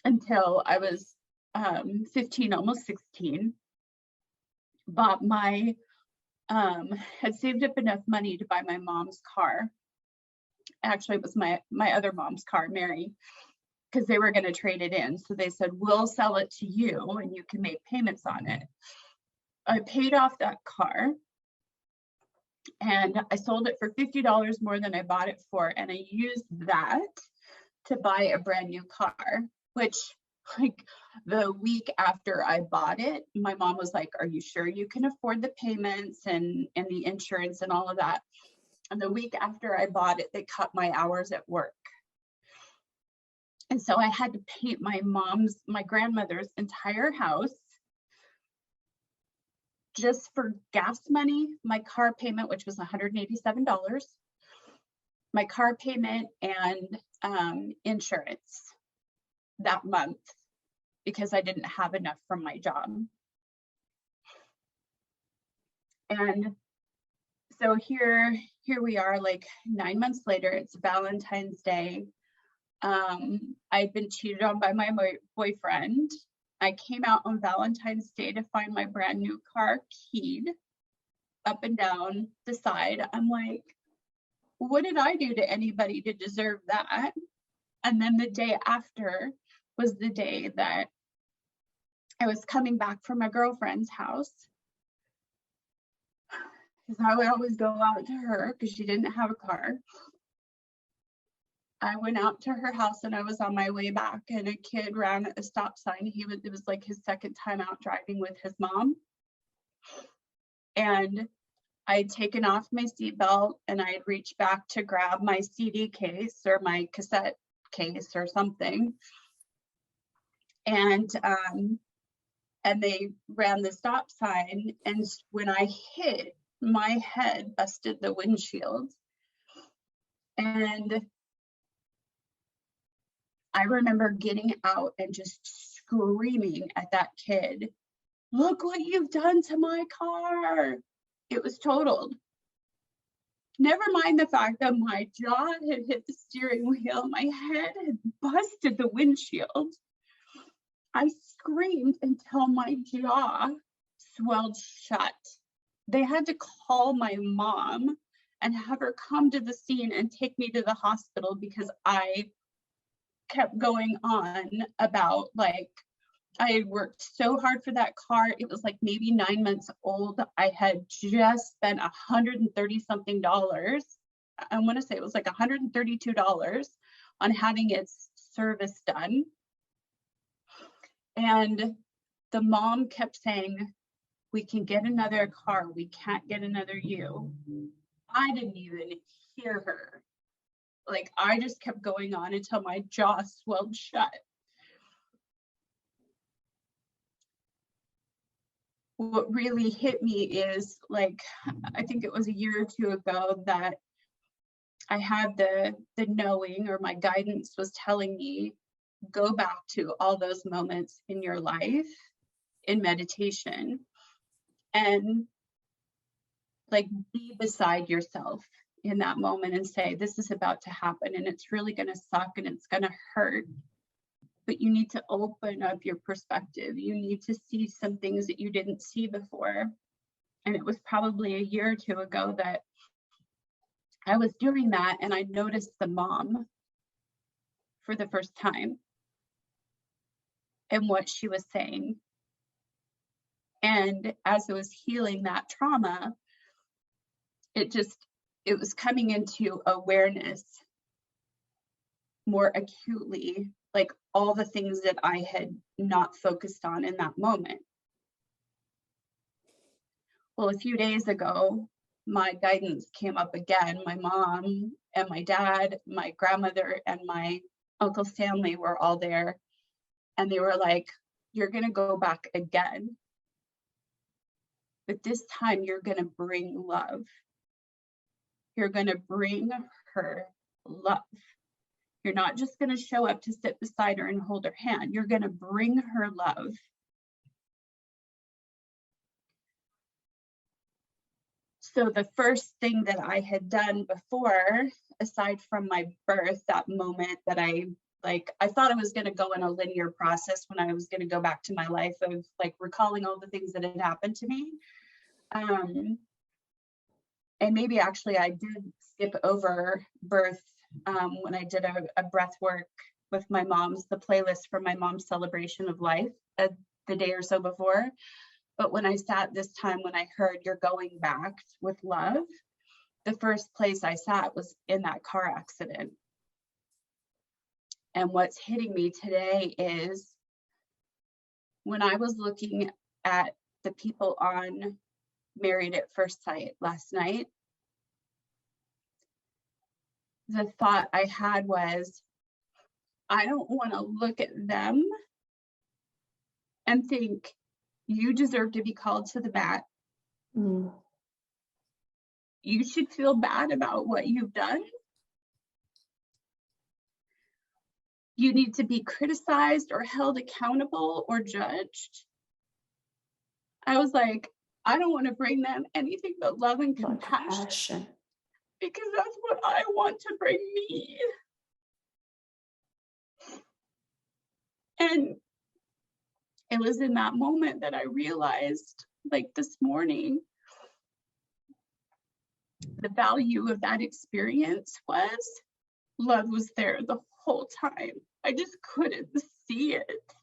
until I was 15, almost 16. Bought my, had saved up enough money to buy my mom's car. Actually, it was my other mom's car, Mary, because they were going to trade it in. So they said, we'll sell it to you and you can make payments on it. I paid off that car and I sold it for $50 more than I bought it for. And I used that to buy a brand new car, which like the week after I bought it, my mom was like, are you sure you can afford the payments and the insurance and all of that? And the week after I bought it, they cut my hours at work. And so I had to paint my grandmother's entire house just for gas money, my car payment, which was $187, my car payment and insurance that month because I didn't have enough from my job. And so here we are, like 9 months later, it's Valentine's Day. I'd been cheated on by my boyfriend. I came out on Valentine's Day to find my brand new car keyed up and down the side. I'm like, what did I do to anybody to deserve that? And then the day after was the day that I was coming back from my girlfriend's house. Because I would always go out to her because she didn't have a car. I went out to her house and I was on my way back and a kid ran at a stop sign. It was like his second time out driving with his mom. And I had taken off my seatbelt and I had reached back to grab my CD case or my cassette case or something. And they ran the stop sign. And when I hit, my head busted the windshield. And I remember getting out and just screaming at that kid, look what you've done to my car. It was totaled. Never mind the fact that my jaw had hit the steering wheel, my head had busted the windshield. I screamed until my jaw swelled shut. They had to call my mom and have her come to the scene and take me to the hospital because I kept going on about like, I had worked so hard for that car. It was like maybe 9 months old. I had just spent $130 something. I want to say it was like $132 on having its service done. And the mom kept saying, we can get another car. We can't get another you. I didn't even hear her. Like, I just kept going on until my jaw swelled shut. What really hit me is, like, I think it was a year or two ago that I had the knowing, or my guidance was telling me go back to all those moments in your life in meditation and like be beside yourself in that moment and say, this is about to happen and it's really going to suck and it's going to hurt. But you need to open up your perspective. You need to see some things that you didn't see before. And it was probably a year or two ago that I was doing that, and I noticed the mom for the first time and what she was saying. And as I was healing that trauma, it was coming into awareness more acutely, like all the things that I had not focused on in that moment. Well, a few days ago, my guidance came up again. My mom and my dad, my grandmother and my Uncle Stanley were all there. And they were like, you're going to go back again. But this time you're going to bring love. You're going to bring her love. You're not just going to show up to sit beside her and hold her hand. You're going to bring her love. So the first thing that I had done before, aside from my birth, that moment that I thought I was going to go in a linear process when I was going to go back to my life of like recalling all the things that had happened to me. And maybe actually I did skip over birth when I did a breath work with my mom's, the playlist for my mom's celebration of life the day or so before. But when I sat this time, when I heard you're going back with love, the first place I sat was in that car accident. And what's hitting me today is when I was looking at the people on Married at First Sight last night, the thought I had was, I don't want to look at them and think, you deserve to be called to the mat. Mm. You should feel bad about what you've done. You need to be criticized or held accountable or judged. I was like, I don't want to bring them anything but love and compassion, because that's what I want to bring me. And it was in that moment that I realized, like this morning, the value of that experience was love was there the whole time. I just couldn't see it.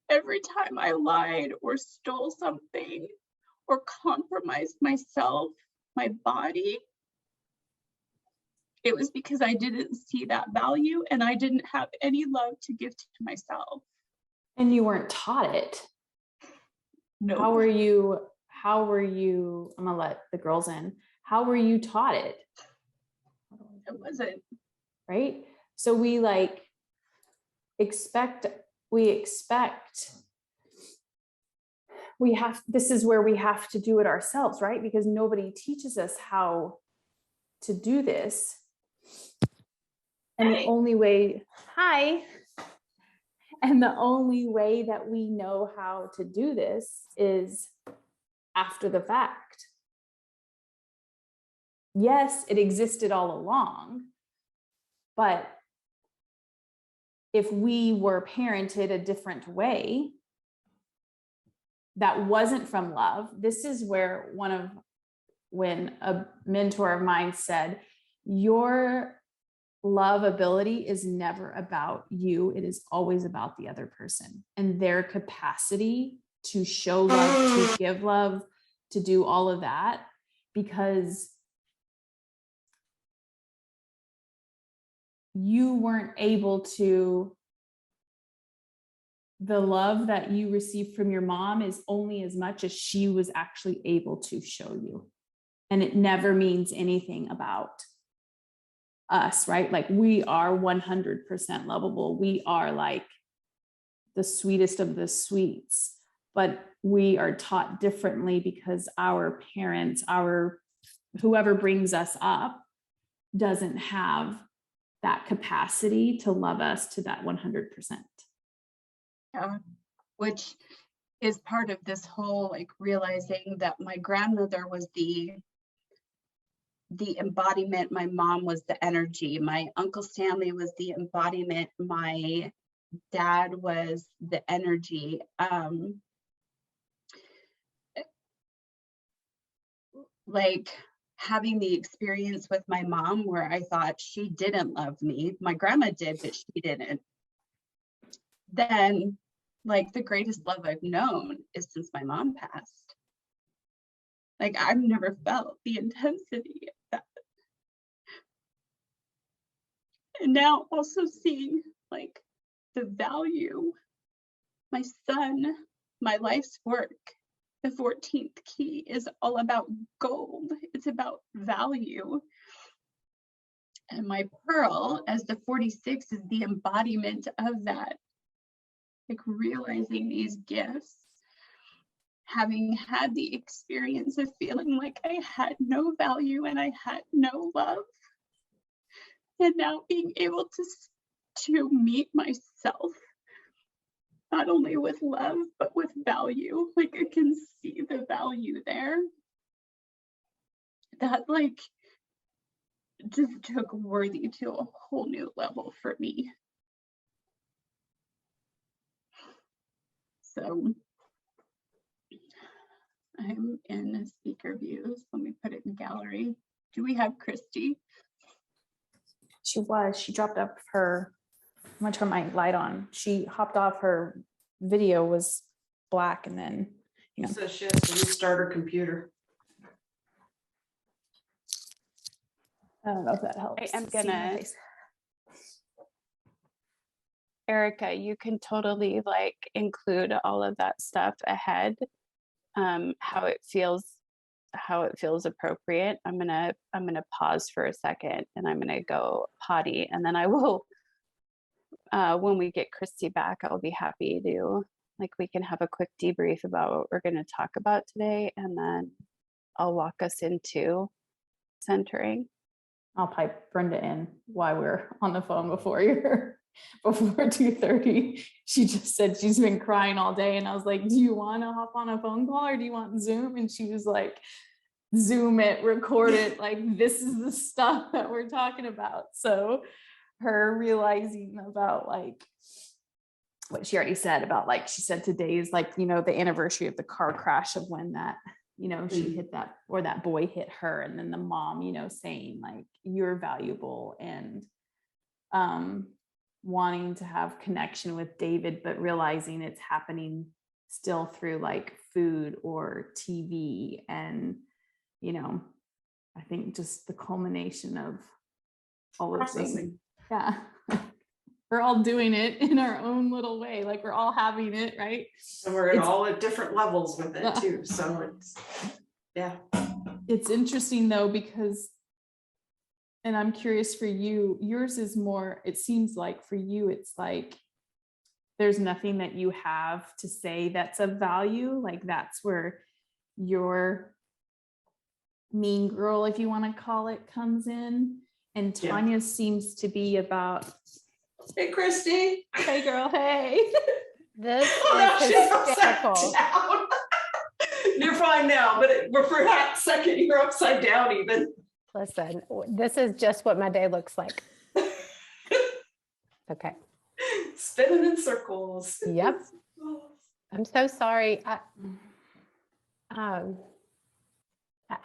Every time I lied or stole something or compromised myself, my body, it was because I didn't see that value and I didn't have any love to give to myself. And you weren't taught it. No. How were you, I'm gonna let the girls in. How were you taught it? It wasn't. Right? So we this is where we have to do it ourselves, right? Because nobody teaches us how to do this. And the only way that we know how to do this is after the fact. Yes, it existed all along, but if we were parented a different way that wasn't from love, this is where when a mentor of mine said, your love ability is never about you. It is always about the other person and their capacity to show love, to give love, to do all of that, because you weren't able to, the love that you received from your mom is only as much as she was actually able to show you. And it never means anything about us, right? Like we are 100% lovable. We are like the sweetest of the sweets, but we are taught differently because our parents, whoever brings us up doesn't have that capacity to love us to that 100%. Which is part of this whole like realizing that my grandmother was the embodiment, my mom was the energy, my Uncle Stanley was the embodiment, my dad was the energy. Like having the experience with my mom where I thought she didn't love me, my grandma did, but she didn't. Then like the greatest love I've known is since my mom passed. Like I've never felt the intensity of that. And now also seeing like the value, my son, my life's work, the 14th key is all about gold. It's about value. And my pearl as the 46 is the embodiment of that. Like realizing these gifts, having had the experience of feeling like I had no value and I had no love. And now being able to meet myself, not only with love, but with value. Like I can see the value there. That like just took worthy to a whole new level for me. So I'm in speaker views. Let me put it in gallery. Do we have Christy? She dropped up her, I'm gonna turn my light on. She hopped off, her video was black and then, you know. So she has to restart her computer. I don't know if that helps. I'm seeing her gonna, face. Erica, you can totally like include all of that stuff ahead, how it feels appropriate. I'm gonna pause for a second and I'm gonna go potty, and then I will when we get Christy back, I'll be happy to like we can have a quick debrief about what we're going to talk about today, and then I'll walk us into centering. I'll pipe Brenda in while we're on the phone before 2:30. She just said she's been crying all day. And I was like, do you want to hop on a phone call or do you want Zoom? And she was like, Zoom it, record it. Like, this is the stuff that we're talking about. So her realizing about like what she already said about like, she said today is like, you know, the anniversary of the car crash of when that, you know, she hit that, or that boy hit her. And then the mom, you know, saying like, you're valuable, and wanting to have connection with David, but realizing it's happening still through like food or TV. And, you know, I think just the culmination of all of things. Yeah. We're all doing it in our own little way. Like we're all having it, right? And we're all at different levels with it too. So it's, yeah. It's interesting though, because, and I'm curious for you, yours is more, it seems like for you, it's like, there's nothing that you have to say that's of value. Like that's where your mean girl, if you want to call it, comes in. And Tanya seems to be about, hey, Christy. Hey girl, hey. This Oh, is no, she's hysterical. upside down. You're fine now, but for that second, you're upside down even. Listen, this is just what my day looks like. Okay. Spinning in circles. Yep. I'm so sorry.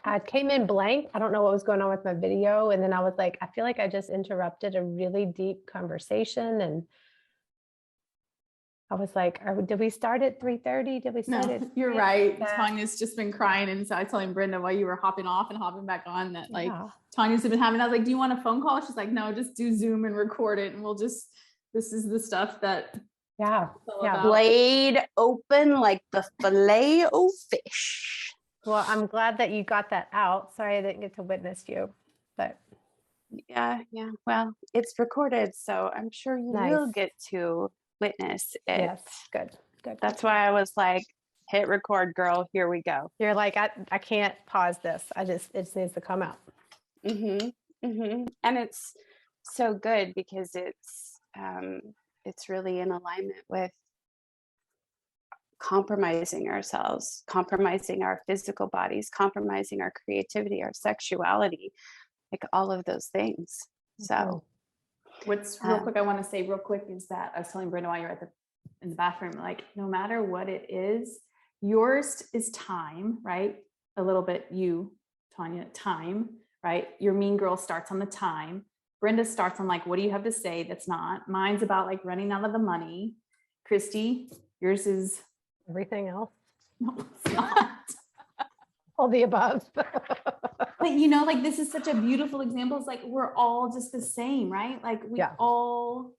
I came in blank. I don't know what was going on with my video. And then I was like, I feel like I just interrupted a really deep conversation. And I was like, did we start at 3:30? Did we start No, at you're 3? right. Yeah. Tanya's just been crying. And so I was telling Brenda while you were hopping off and hopping back on that like Yeah. Tanya's been having, I was like, do you want a phone call? She's like, no, just do Zoom and record it. And we'll just, this is the stuff that. Yeah. Yeah. Blade open like the fillet o fish. Well, I'm glad that you got that out. Sorry I didn't get to witness you, but Yeah. Well, it's recorded, so I'm sure you will Nice. get to witness it. yes, good. That's why I was like, hit record, girl. Here we go. You're like, I can't pause this. It just needs to come out. And it's so good because it's really in alignment with compromising ourselves, compromising our physical bodies, compromising our creativity, our sexuality, like all of those things. So What's real quick, I want to say real quick is that I was telling Brenda while you're in the bathroom, like no matter what it is, yours is time, right? A little bit, you, Tanya, time, right? Your mean girl starts on the time. Brenda starts on like, what do you have to say? That's not. Mine's about like running out of the money. Christy, yours is Everything else, no, it's not. all the above. But you know, like this is such a beautiful example. It's like we're all just the same, right? Like we Yeah. all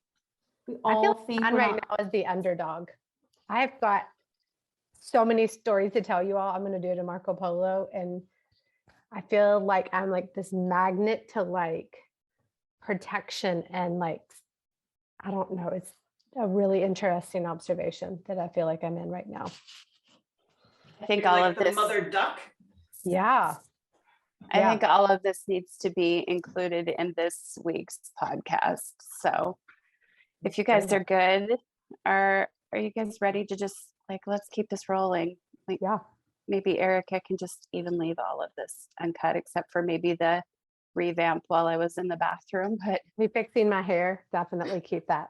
I feel think fun we're right not- now as the underdog. I've got so many stories to tell you all. I'm going to do it in Marco Polo, and I feel like I'm like this magnet to like protection and like, I don't know. It's a really interesting observation that I feel like I'm in right now. I think You're all like of the this, mother duck. Yeah. I Yeah. think all of this needs to be included in this week's podcast. So if you guys are good, are you guys ready to just like, let's keep this rolling? Like, Yeah. maybe Erica can just even leave all of this uncut, except for maybe the revamp while I was in the bathroom, but Me fixing my hair, definitely keep that.